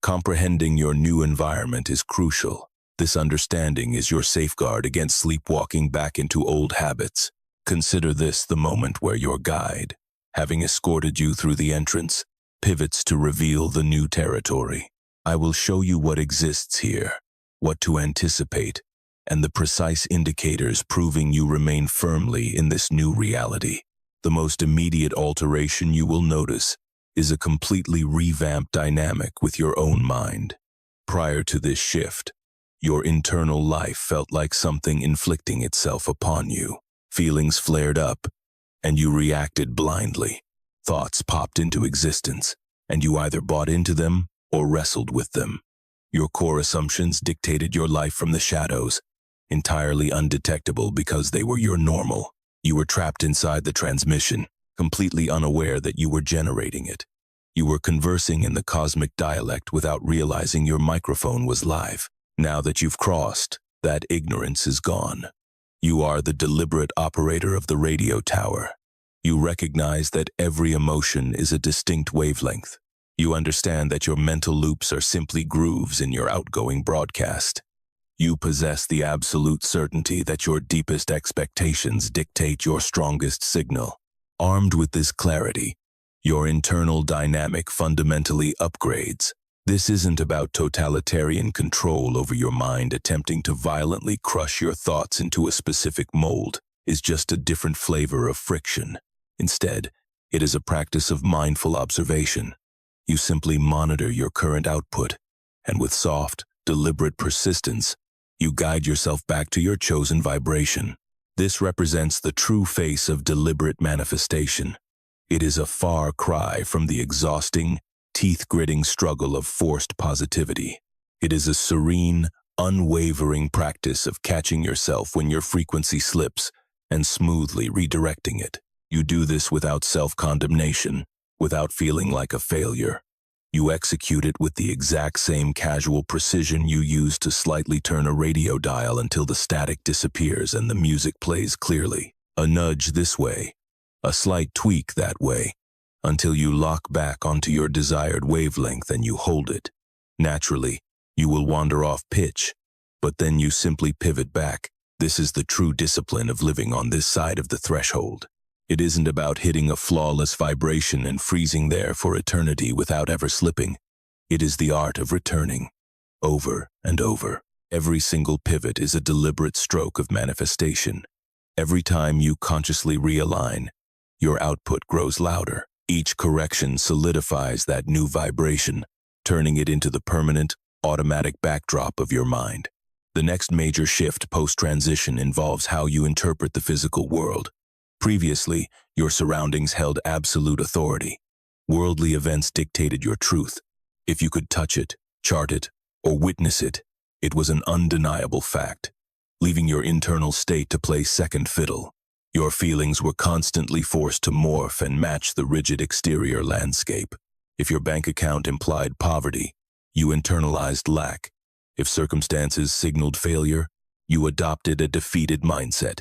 Comprehending your new environment is crucial. This understanding is your safeguard against sleepwalking back into old habits. Consider this the moment where your guide, having escorted you through the entrance, pivots to reveal the new territory. I will show you what exists here, what to anticipate, and the precise indicators proving you remain firmly in this new reality. The most immediate alteration you will notice is a completely revamped dynamic with your own mind. Prior to this shift, your internal life felt like something inflicting itself upon you. Feelings flared up, and you reacted blindly. Thoughts popped into existence, and you either bought into them or wrestled with them. Your core assumptions dictated your life from the shadows, entirely undetectable because they were your normal. You were trapped inside the transmission, completely unaware that you were generating it. You were conversing in the cosmic dialect without realizing your microphone was live. Now that you've crossed, that ignorance is gone. You are the deliberate operator of the radio tower. You recognize that every emotion is a distinct wavelength. You understand that your mental loops are simply grooves in your outgoing broadcast. You possess the absolute certainty that your deepest expectations dictate your strongest signal. Armed with this clarity, your internal dynamic fundamentally upgrades. This isn't about totalitarian control over your mind attempting to violently crush your thoughts into a specific mold. It's just a different flavor of friction. Instead, it is a practice of mindful observation. You simply monitor your current output, and with soft, deliberate persistence, you guide yourself back to your chosen vibration. This represents the true face of deliberate manifestation. It is a far cry from the exhausting, teeth-gritting struggle of forced positivity. It is a serene, unwavering practice of catching yourself when your frequency slips and smoothly redirecting it. You do this without self-condemnation, without feeling like a failure. You execute it with the exact same casual precision you use to slightly turn a radio dial until the static disappears and the music plays clearly. A nudge this way, a slight tweak that way, until you lock back onto your desired wavelength and you hold it. Naturally, you will wander off pitch, but then you simply pivot back. This is the true discipline of living on this side of the threshold. It isn't about hitting a flawless vibration and freezing there for eternity without ever slipping. It is the art of returning, over and over. Every single pivot is a deliberate stroke of manifestation. Every time you consciously realign, your output grows louder. Each correction solidifies that new vibration, turning it into the permanent, automatic backdrop of your mind. The next major shift post-transition involves how you interpret the physical world. Previously, your surroundings held absolute authority. Worldly events dictated your truth. If you could touch it, chart it, or witness it, it was an undeniable fact, leaving your internal state to play second fiddle. Your feelings were constantly forced to morph and match the rigid exterior landscape. If your bank account implied poverty, you internalized lack. If circumstances signaled failure, you adopted a defeated mindset.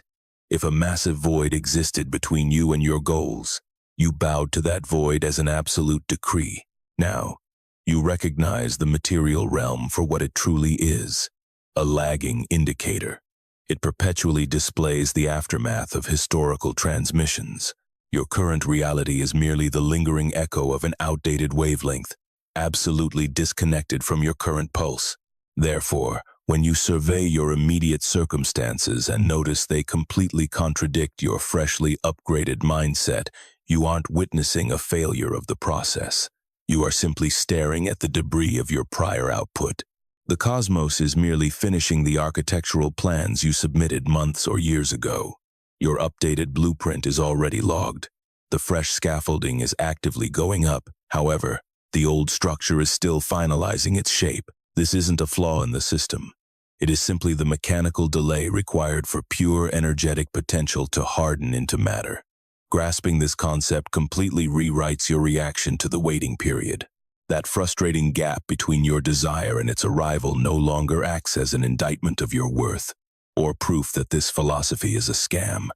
If a massive void existed between you and your goals, you bowed to that void as an absolute decree. Now, you recognize the material realm for what it truly is, a lagging indicator. It perpetually displays the aftermath of historical transmissions. Your current reality is merely the lingering echo of an outdated wavelength, absolutely disconnected from your current pulse. Therefore, when you survey your immediate circumstances and notice they completely contradict your freshly upgraded mindset, you aren't witnessing a failure of the process. You are simply staring at the debris of your prior output. The cosmos is merely finishing the architectural plans you submitted months or years ago. Your updated blueprint is already logged. The fresh scaffolding is actively going up. However, The old structure is still finalizing its shape. This isn't a flaw in the system. It is simply the mechanical delay required for pure energetic potential to harden into matter. Grasping this concept completely rewrites your reaction to the waiting period. That frustrating gap between your desire and its arrival no longer acts as an indictment of your worth, or proof that this philosophy is a scam.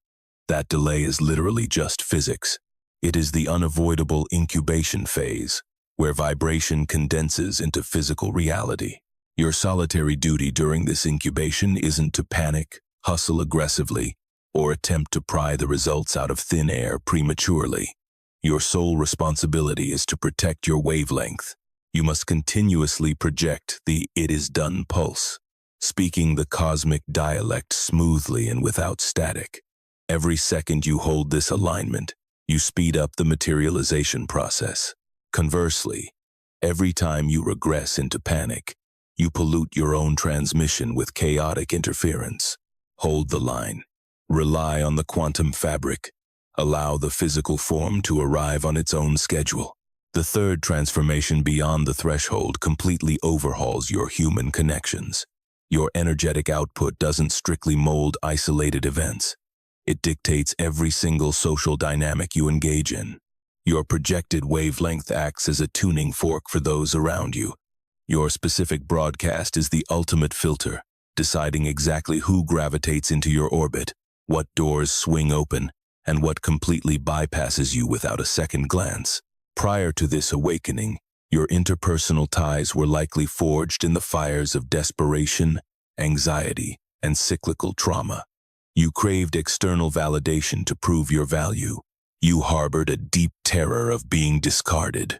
That delay is literally just physics. It is the unavoidable incubation phase, where vibration condenses into physical reality. Your solitary duty during this incubation isn't to panic, hustle aggressively, or attempt to pry the results out of thin air prematurely. Your sole responsibility is to protect your wavelength. You must continuously project the "it is done" pulse, speaking the cosmic dialect smoothly and without static. Every second you hold this alignment, you speed up the materialization process. Conversely, every time you regress into panic, you pollute your own transmission with chaotic interference. Hold the line. Rely on the quantum fabric. Allow the physical form to arrive on its own schedule. The third transformation beyond the threshold completely overhauls your human connections. Your energetic output doesn't strictly mold isolated events. It dictates every single social dynamic you engage in. Your projected wavelength acts as a tuning fork for those around you. Your specific broadcast is the ultimate filter, deciding exactly who gravitates into your orbit, what doors swing open, and what completely bypasses you without a second glance. Prior to this awakening, your interpersonal ties were likely forged in the fires of desperation, anxiety, and cyclical trauma. You craved external validation to prove your value. You harbored a deep terror of being discarded.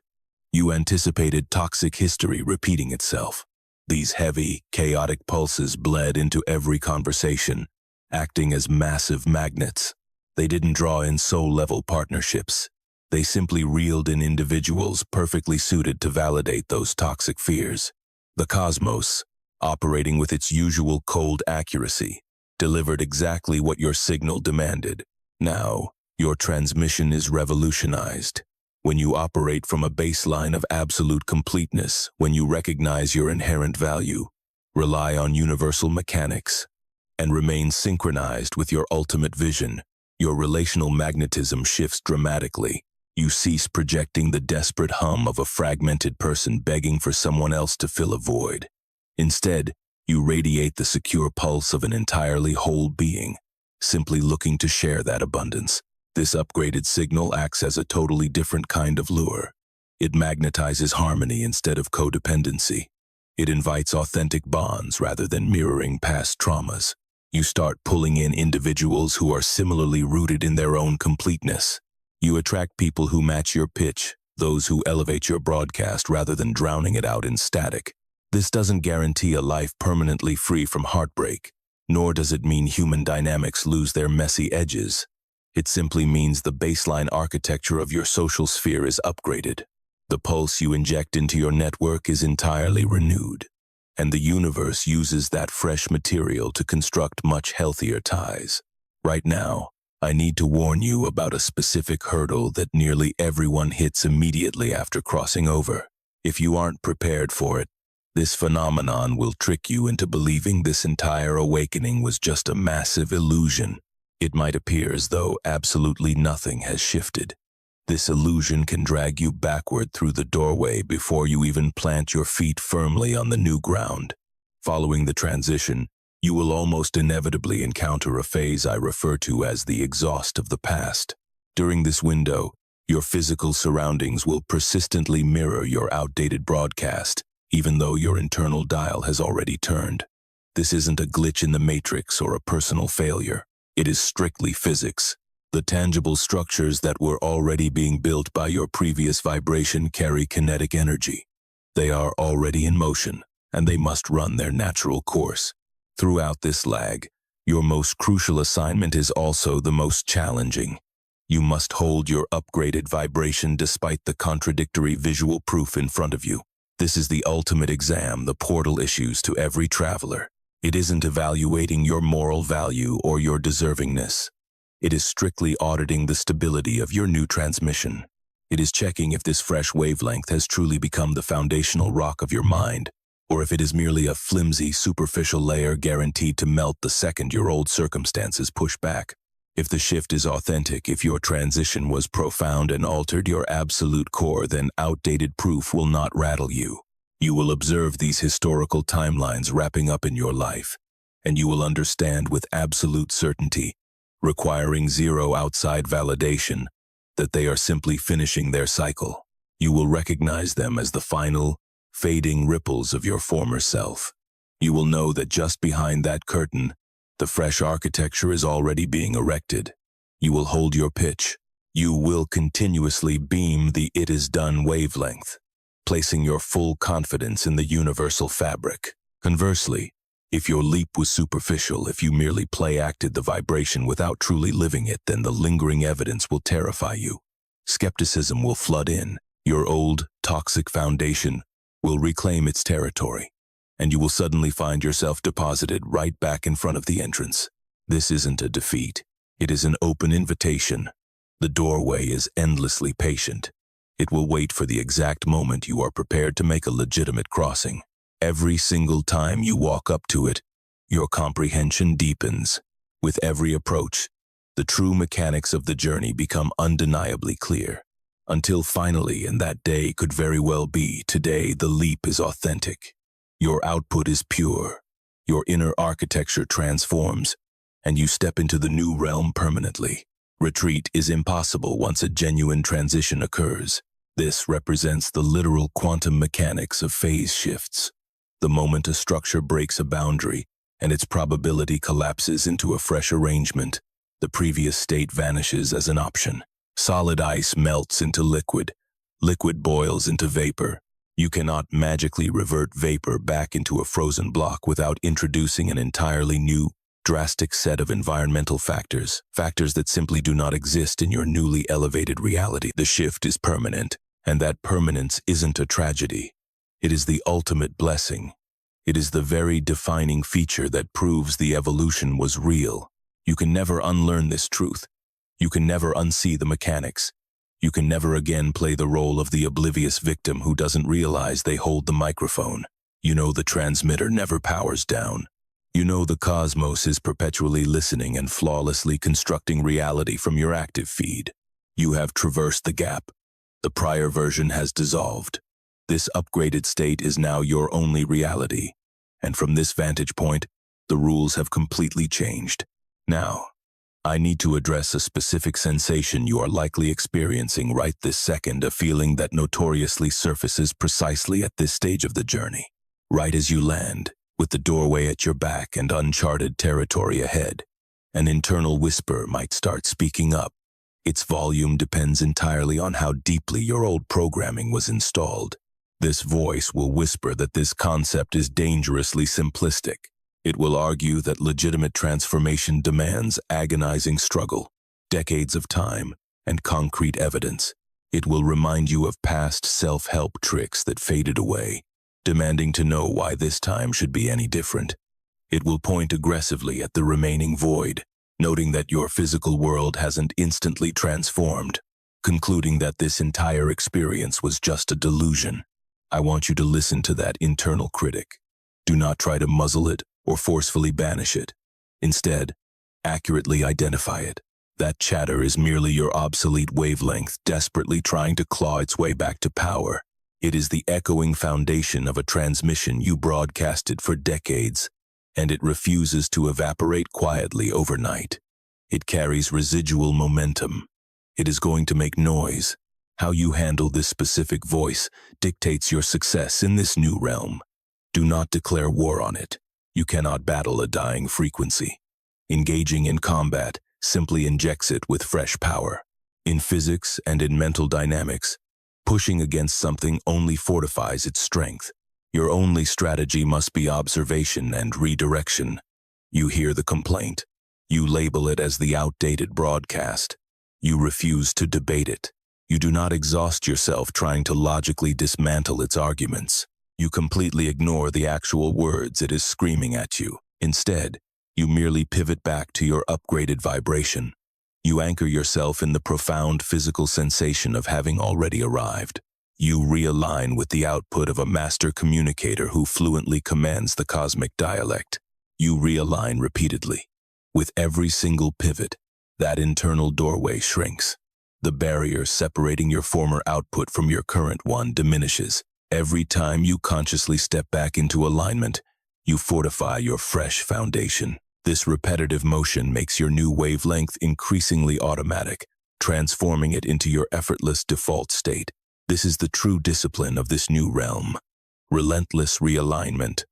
You anticipated toxic history repeating itself. These heavy, chaotic pulses bled into every conversation, acting as massive magnets. They didn't draw in soul-level partnerships. They simply reeled in individuals perfectly suited to validate those toxic fears. The cosmos, operating with its usual cold accuracy, delivered exactly what your signal demanded. Now, your transmission is revolutionized. When you operate from a baseline of absolute completeness, when you recognize your inherent value, rely on universal mechanics, and remain synchronized with your ultimate vision, your relational magnetism shifts dramatically. You cease projecting the desperate hum of a fragmented person begging for someone else to fill a void. Instead, you radiate the secure pulse of an entirely whole being, simply looking to share that abundance. This upgraded signal acts as a totally different kind of lure. It magnetizes harmony instead of codependency. It invites authentic bonds rather than mirroring past traumas. You start pulling in individuals who are similarly rooted in their own completeness. You attract people who match your pitch, those who elevate your broadcast rather than drowning it out in static. This doesn't guarantee a life permanently free from heartbreak, nor does it mean human dynamics lose their messy edges. It simply means the baseline architecture of your social sphere is upgraded. The pulse you inject into your network is entirely renewed, and the universe uses that fresh material to construct much healthier ties. Right now, I need to warn you about a specific hurdle that nearly everyone hits immediately after crossing over. If you aren't prepared for it, this phenomenon will trick you into believing this entire awakening was just a massive illusion. It might appear as though absolutely nothing has shifted. This illusion can drag you backward through the doorway before you even plant your feet firmly on the new ground. Following the transition, you will almost inevitably encounter a phase I refer to as the exhaust of the past. During this window, your physical surroundings will persistently mirror your outdated broadcast, even though your internal dial has already turned. This isn't a glitch in the matrix or a personal failure. It is strictly physics. The tangible structures that were already being built by your previous vibration carry kinetic energy. They are already in motion, and they must run their natural course. Throughout this lag, your most crucial assignment is also the most challenging. You must hold your upgraded vibration despite the contradictory visual proof in front of you. This is the ultimate exam the portal issues to every traveler. It isn't evaluating your moral value or your deservingness. It is strictly auditing the stability of your new transmission. It is checking if this fresh wavelength has truly become the foundational rock of your mind, or if it is merely a flimsy, superficial layer guaranteed to melt the second your old circumstances push back. If the shift is authentic, if your transition was profound and altered your absolute core, then outdated proof will not rattle you. You will observe these historical timelines wrapping up in your life, and you will understand with absolute certainty, requiring zero outside validation, that they are simply finishing their cycle. You will recognize them as the final, fading ripples of your former self. You will know that just behind that curtain, the fresh architecture is already being erected. You will hold your pitch. You will continuously beam the "it is done" wavelength, placing your full confidence in the universal fabric. Conversely, if your leap was superficial, if you merely play-acted the vibration without truly living it, then the lingering evidence will terrify you. Skepticism will flood in. Your old, toxic foundation will reclaim its territory, and you will suddenly find yourself deposited right back in front of the entrance. This isn't a defeat. It is an open invitation. The doorway is endlessly patient. It will wait for the exact moment you are prepared to make a legitimate crossing. Every single time you walk up to it, your comprehension deepens. With every approach, the true mechanics of the journey become undeniably clear. Until finally, and that day could very well be today, the leap is authentic. Your output is pure. Your inner architecture transforms, and you step into the new realm permanently. Retreat is impossible once a genuine transition occurs. This represents the literal quantum mechanics of phase shifts. The moment a structure breaks a boundary and its probability collapses into a fresh arrangement, the previous state vanishes as an option. Solid ice melts into liquid. Liquid boils into vapor. You cannot magically revert vapor back into a frozen block without introducing an entirely new, drastic set of environmental factors that simply do not exist in your newly elevated reality. The shift is permanent, and that permanence isn't a tragedy. It is the ultimate blessing. It is the very defining feature that proves the evolution was real. You can never unlearn this truth. You can never unsee the mechanics. You can never again play the role of the oblivious victim who doesn't realize they hold the microphone. You know the transmitter never powers down. You know the cosmos is perpetually listening and flawlessly constructing reality from your active feed. You have traversed the gap. The prior version has dissolved. This upgraded state is now your only reality, and from this vantage point, the rules have completely changed. Now, I need to address a specific sensation you are likely experiencing right this second, a feeling that notoriously surfaces precisely at this stage of the journey. Right as you land, with the doorway at your back and uncharted territory ahead, an internal whisper might start speaking up. Its volume depends entirely on how deeply your old programming was installed. This voice will whisper that this concept is dangerously simplistic. It will argue that legitimate transformation demands agonizing struggle, decades of time, and concrete evidence. It will remind you of past self-help tricks that faded away, demanding to know why this time should be any different. It will point aggressively at the remaining void, noting that your physical world hasn't instantly transformed, concluding that this entire experience was just a delusion. I want you to listen to that internal critic. Do not try to muzzle it or forcefully banish it. Instead, accurately identify it. That chatter is merely your obsolete wavelength desperately trying to claw its way back to power. It is the echoing foundation of a transmission you broadcasted for decades, and it refuses to evaporate quietly overnight. It carries residual momentum. It is going to make noise. How you handle this specific voice dictates your success in this new realm. Do not declare war on it. You cannot battle a dying frequency. Engaging in combat simply injects it with fresh power. In physics and in mental dynamics, pushing against something only fortifies its strength. Your only strategy must be observation and redirection. You hear the complaint. You label it as the outdated broadcast. You refuse to debate it. You do not exhaust yourself trying to logically dismantle its arguments. You completely ignore the actual words it is screaming at you. Instead, you merely pivot back to your upgraded vibration. You anchor yourself in the profound physical sensation of having already arrived. You realign with the output of a master communicator who fluently commands the cosmic dialect. You realign repeatedly. With every single pivot, that internal doorway shrinks. The barrier separating your former output from your current one diminishes. Every time you consciously step back into alignment, you fortify your fresh foundation. This repetitive motion makes your new wavelength increasingly automatic, transforming it into your effortless default state. This is the true discipline of this new realm. Relentless realignment,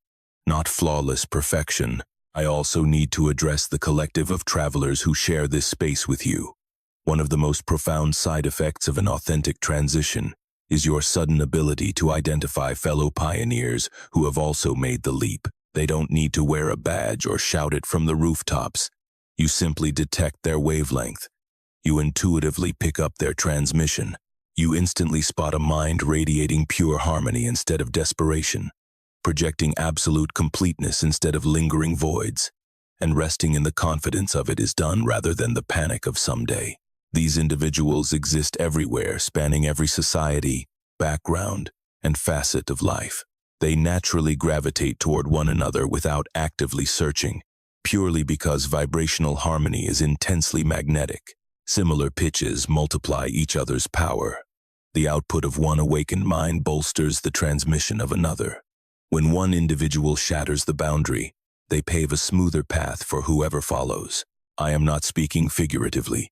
not flawless perfection. I also need to address the collective of travelers who share this space with you. One of the most profound side effects of an authentic transition is your sudden ability to identify fellow pioneers who have also made the leap. They don't need to wear a badge or shout it from the rooftops. You simply detect their wavelength. You intuitively pick up their transmission. You instantly spot a mind radiating pure harmony instead of desperation, projecting absolute completeness instead of lingering voids, and resting in the confidence of it is done rather than the panic of someday. These individuals exist everywhere, spanning every society, background, and facet of life. They naturally gravitate toward one another without actively searching, purely because vibrational harmony is intensely magnetic. Similar pitches multiply each other's power. The output of one awakened mind bolsters the transmission of another. When one individual shatters the boundary, they pave a smoother path for whoever follows. I am not speaking figuratively.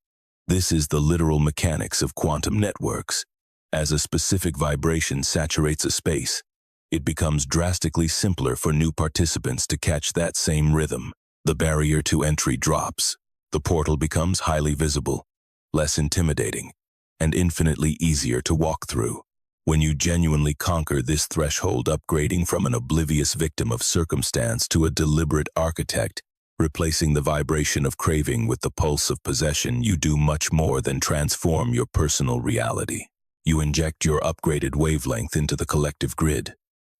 This is the literal mechanics of quantum networks. As a specific vibration saturates a space, it becomes drastically simpler for new participants to catch that same rhythm. The barrier to entry drops. The portal becomes highly visible, less intimidating, and infinitely easier to walk through. When you genuinely conquer this threshold, upgrading from an oblivious victim of circumstance to a deliberate architect, replacing the vibration of craving with the pulse of possession, you do much more than transform your personal reality. You inject your upgraded wavelength into the collective grid.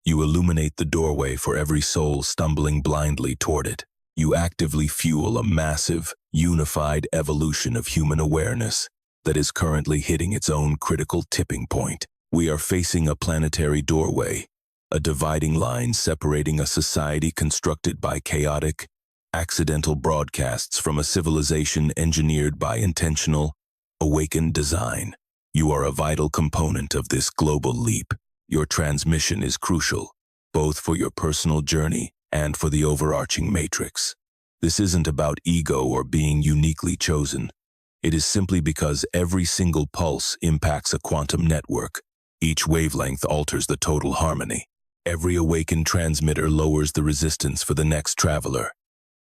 You illuminate the doorway for every soul stumbling blindly toward it. You actively fuel a massive, unified evolution of human awareness that is currently hitting its own critical tipping point. We are facing a planetary doorway, a dividing line separating a society constructed by chaotic, accidental broadcasts from a civilization engineered by intentional, awakened design. You are a vital component of this global leap. Your transmission is crucial, both for your personal journey and for the overarching matrix. This isn't about ego or being uniquely chosen. It is simply because every single pulse impacts a quantum network. Each wavelength alters the total harmony. Every awakened transmitter lowers the resistance for the next traveler.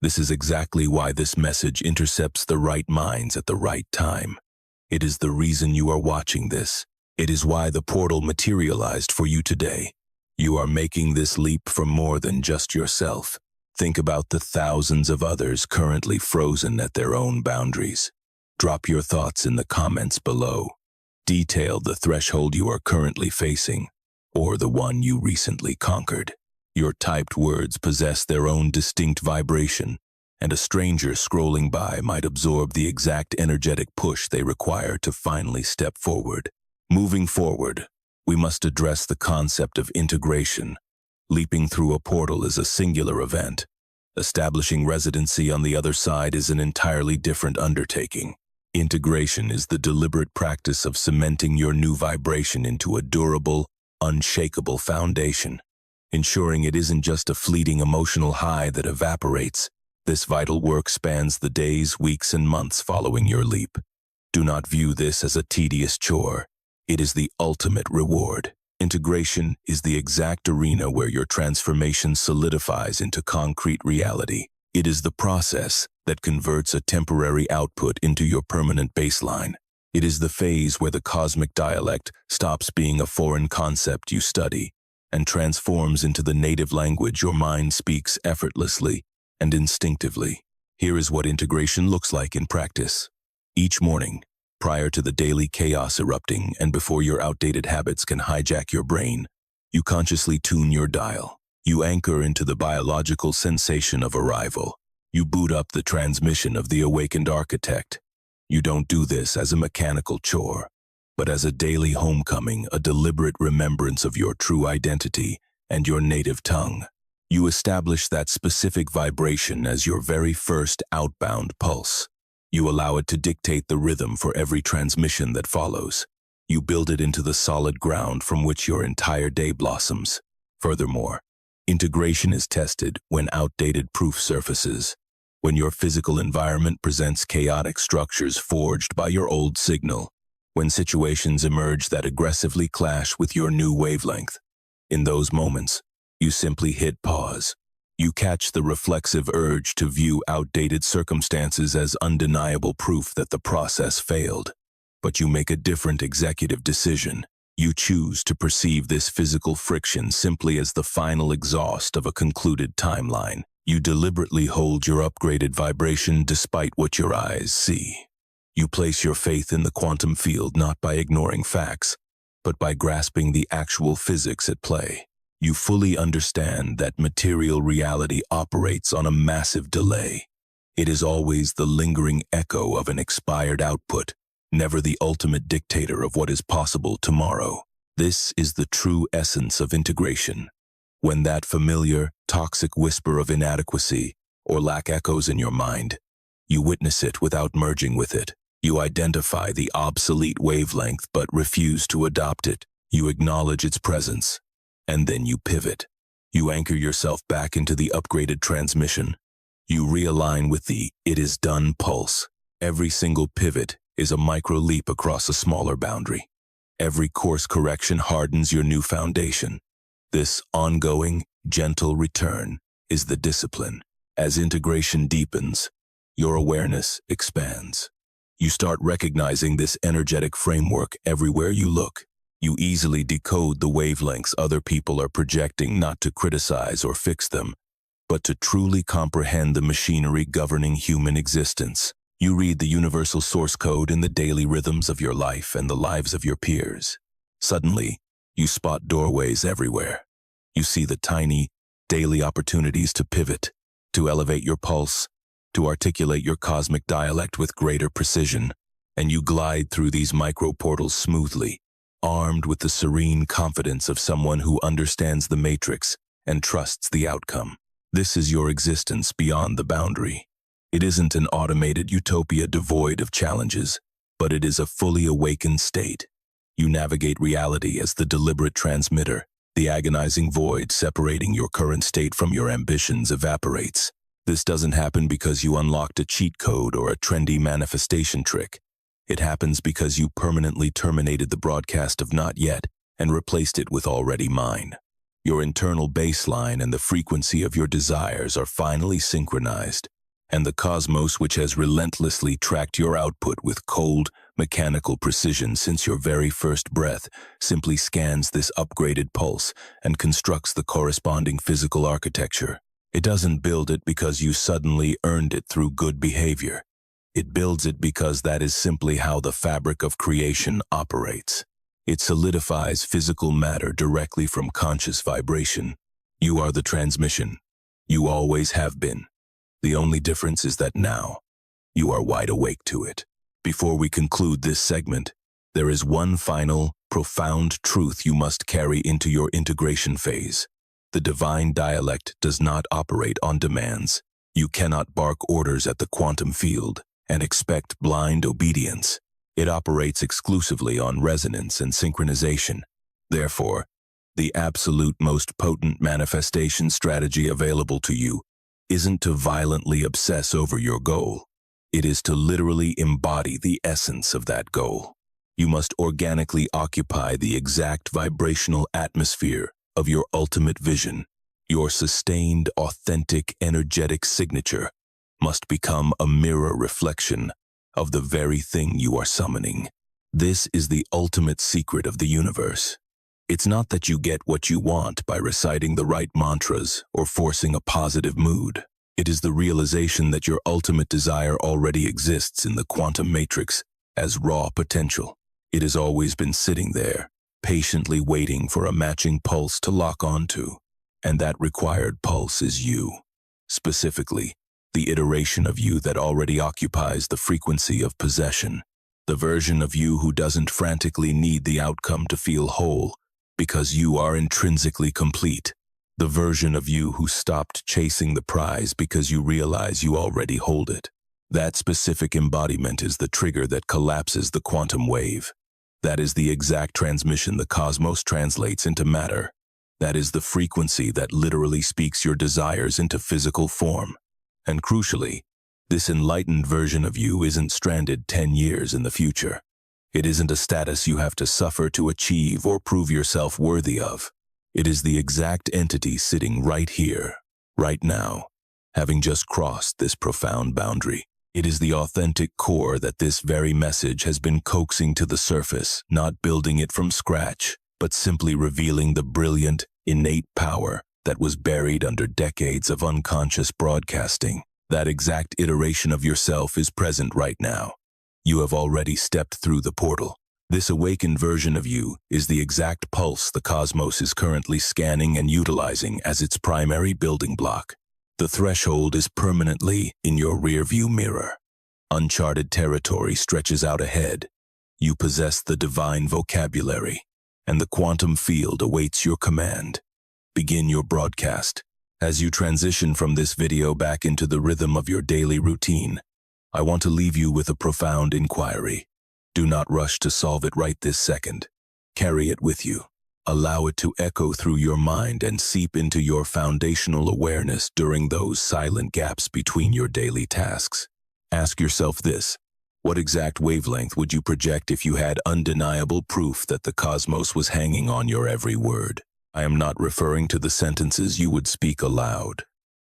This is exactly why this message intercepts the right minds at the right time. It is the reason you are watching this. It is why the portal materialized for you today. You are making this leap for more than just yourself. Think about the thousands of others currently frozen at their own boundaries. Drop your thoughts in the comments below. Detail the threshold you are currently facing, or the one you recently conquered. Your typed words possess their own distinct vibration, and a stranger scrolling by might absorb the exact energetic push they require to finally step forward. Moving forward, we must address the concept of integration. Leaping through a portal is a singular event. Establishing residency on the other side is an entirely different undertaking. Integration is the deliberate practice of cementing your new vibration into a durable, unshakable foundation, ensuring it isn't just a fleeting emotional high that evaporates. This vital work spans the days, weeks, and months following your leap. Do not view this as a tedious chore. It is the ultimate reward. Integration is the exact arena where your transformation solidifies into concrete reality. It is the process that converts a temporary output into your permanent baseline. It is the phase where the cosmic dialect stops being a foreign concept you study and transforms into the native language your mind speaks effortlessly and instinctively. Here is what integration looks like in practice. Each morning, prior to the daily chaos erupting and before your outdated habits can hijack your brain, you consciously tune your dial. You anchor into the biological sensation of arrival. You boot up the transmission of the awakened architect. You don't do this as a mechanical chore, but as a daily homecoming, a deliberate remembrance of your true identity and your native tongue. You establish that specific vibration as your very first outbound pulse. You allow it to dictate the rhythm for every transmission that follows. You build it into the solid ground from which your entire day blossoms. Furthermore, integration is tested when outdated proof surfaces, when your physical environment presents chaotic structures forged by your old signal, when situations emerge that aggressively clash with your new wavelength. In those moments, you simply hit pause. You catch the reflexive urge to view outdated circumstances as undeniable proof that the process failed. But you make a different executive decision. You choose to perceive this physical friction simply as the final exhaust of a concluded timeline. You deliberately hold your upgraded vibration despite what your eyes see. You place your faith in the quantum field not by ignoring facts, but by grasping the actual physics at play. You fully understand that material reality operates on a massive delay. It is always the lingering echo of an expired output, never the ultimate dictator of what is possible tomorrow. This is the true essence of integration. When that familiar, toxic whisper of inadequacy or lack echoes in your mind, you witness it without merging with it. You identify the obsolete wavelength but refuse to adopt it. You acknowledge its presence, and then you pivot. You anchor yourself back into the upgraded transmission. You realign with the "it is done" pulse. Every single pivot is a micro leap across a smaller boundary. Every course correction hardens your new foundation. This ongoing, gentle return is the discipline. As integration deepens, your awareness expands. You start recognizing this energetic framework everywhere you look. You easily decode the wavelengths other people are projecting, not to criticize or fix them, but to truly comprehend the machinery governing human existence. You read the universal source code in the daily rhythms of your life and the lives of your peers. Suddenly, you spot doorways everywhere. You see the tiny, daily opportunities to pivot, to elevate your pulse, to articulate your cosmic dialect with greater precision, and you glide through these micro-portals smoothly, armed with the serene confidence of someone who understands the matrix and trusts the outcome. This is your existence beyond the boundary. It isn't an automated utopia devoid of challenges, but it is a fully awakened state. You navigate reality as the deliberate transmitter. The agonizing void separating your current state from your ambitions evaporates. This doesn't happen because you unlocked a cheat code or a trendy manifestation trick. It happens because you permanently terminated the broadcast of "not yet" and replaced it with "already mine." Your internal baseline and the frequency of your desires are finally synchronized, and the cosmos, which has relentlessly tracked your output with cold, mechanical precision since your very first breath, simply scans this upgraded pulse and constructs the corresponding physical architecture. It doesn't build it because you suddenly earned it through good behavior. It builds it because that is simply how the fabric of creation operates. It solidifies physical matter directly from conscious vibration. You are the transmission. You always have been. The only difference is that now, you are wide awake to it. Before we conclude this segment, there is one final, profound truth you must carry into your integration phase. The divine dialect does not operate on demands. You cannot bark orders at the quantum field and expect blind obedience. It operates exclusively on resonance and synchronization. Therefore, the absolute most potent manifestation strategy available to you isn't to violently obsess over your goal. It is to literally embody the essence of that goal. You must organically occupy the exact vibrational atmosphere of your ultimate vision. Your sustained, authentic, energetic signature must become a mirror reflection of the very thing you are summoning. This is the ultimate secret of the universe. It's not that you get what you want by reciting the right mantras or forcing a positive mood. It is the realization that your ultimate desire already exists in the quantum matrix as raw potential. It has always been sitting there, patiently waiting for a matching pulse to lock onto. And that required pulse is you. Specifically, the iteration of you that already occupies the frequency of possession, the version of you who doesn't frantically need the outcome to feel whole, because you are intrinsically complete, the version of you who stopped chasing the prize because you realize you already hold it. That specific embodiment is the trigger that collapses the quantum wave. That is the exact transmission the cosmos translates into matter. That is the frequency that literally speaks your desires into physical form. And crucially, this enlightened version of you isn't stranded 10 years in the future. It isn't a status you have to suffer to achieve or prove yourself worthy of. It is the exact entity sitting right here, right now, having just crossed this profound boundary. It is the authentic core that this very message has been coaxing to the surface, not building it from scratch, but simply revealing the brilliant, innate power that was buried under decades of unconscious broadcasting. That exact iteration of yourself is present right now. You have already stepped through the portal. This awakened version of you is the exact pulse the cosmos is currently scanning and utilizing as its primary building block. The threshold is permanently in your rearview mirror. Uncharted territory stretches out ahead. You possess the divine vocabulary, and the quantum field awaits your command. Begin your broadcast. As you transition from this video back into the rhythm of your daily routine, I want to leave you with a profound inquiry. Do not rush to solve it right this second. Carry it with you. Allow it to echo through your mind and seep into your foundational awareness during those silent gaps between your daily tasks. Ask yourself this: what exact wavelength would you project if you had undeniable proof that the cosmos was hanging on your every word? I am not referring to the sentences you would speak aloud.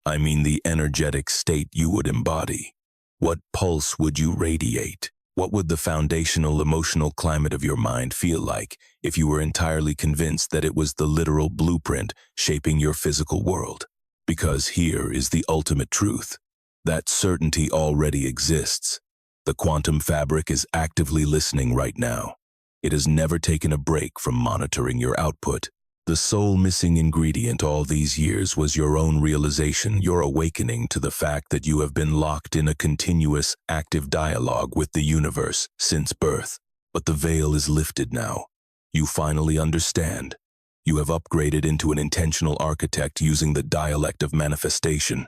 I mean the energetic state you would embody. What pulse would you radiate? What would the foundational emotional climate of your mind feel like if you were entirely convinced that it was the literal blueprint shaping your physical world? Because here is the ultimate truth. That certainty already exists. The quantum fabric is actively listening right now. It has never taken a break from monitoring your output. The sole missing ingredient all these years was your own realization, your awakening to the fact that you have been locked in a continuous, active dialogue with the universe since birth. But the veil is lifted now. You finally understand. You have upgraded into an intentional architect using the dialect of manifestation.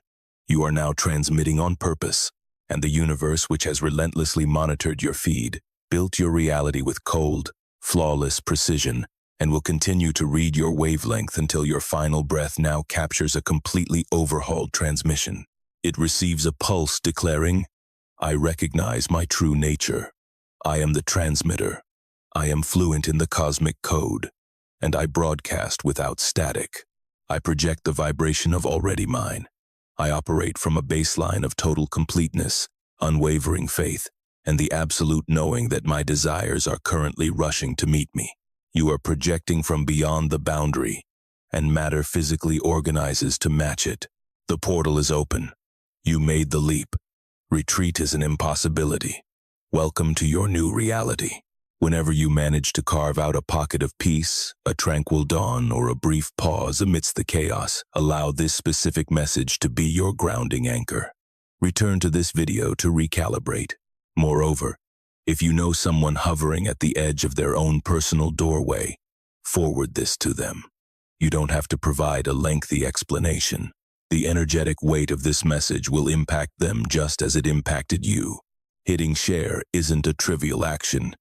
You are now transmitting on purpose, and the universe, which has relentlessly monitored your feed, built your reality with cold, flawless precision, and will continue to read your wavelength until your final breath now captures a completely overhauled transmission. It receives a pulse declaring, "I recognize my true nature. I am the transmitter. I am fluent in the cosmic code, and I broadcast without static. I project the vibration of already mine. I operate from a baseline of total completeness, unwavering faith, and the absolute knowing that my desires are currently rushing to meet me." You are projecting from beyond the boundary, and matter physically organizes to match it. The portal is open. You made the leap. Retreat is an impossibility. Welcome to your new reality. Whenever you manage to carve out a pocket of peace, a tranquil dawn, or a brief pause amidst the chaos, allow this specific message to be your grounding anchor. Return to this video to recalibrate. Moreover, if you know someone hovering at the edge of their own personal doorway, forward this to them. You don't have to provide a lengthy explanation. The energetic weight of this message will impact them just as it impacted you. Hitting share isn't a trivial action.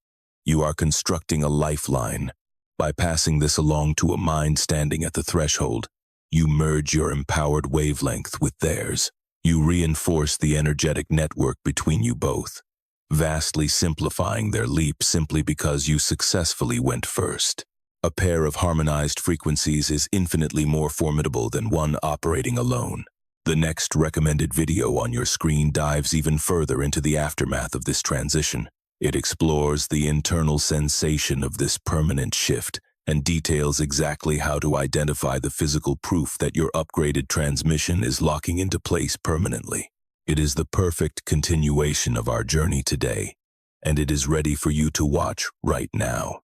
You are constructing a lifeline. By passing this along to a mind standing at the threshold, you merge your empowered wavelength with theirs. You reinforce the energetic network between you both, vastly simplifying their leap simply because you successfully went first. A pair of harmonized frequencies is infinitely more formidable than one operating alone. The next recommended video on your screen dives even further into the aftermath of this transition. It explores the internal sensation of this permanent shift and details exactly how to identify the physical proof that your upgraded transmission is locking into place permanently. It is the perfect continuation of our journey today, and it is ready for you to watch right now.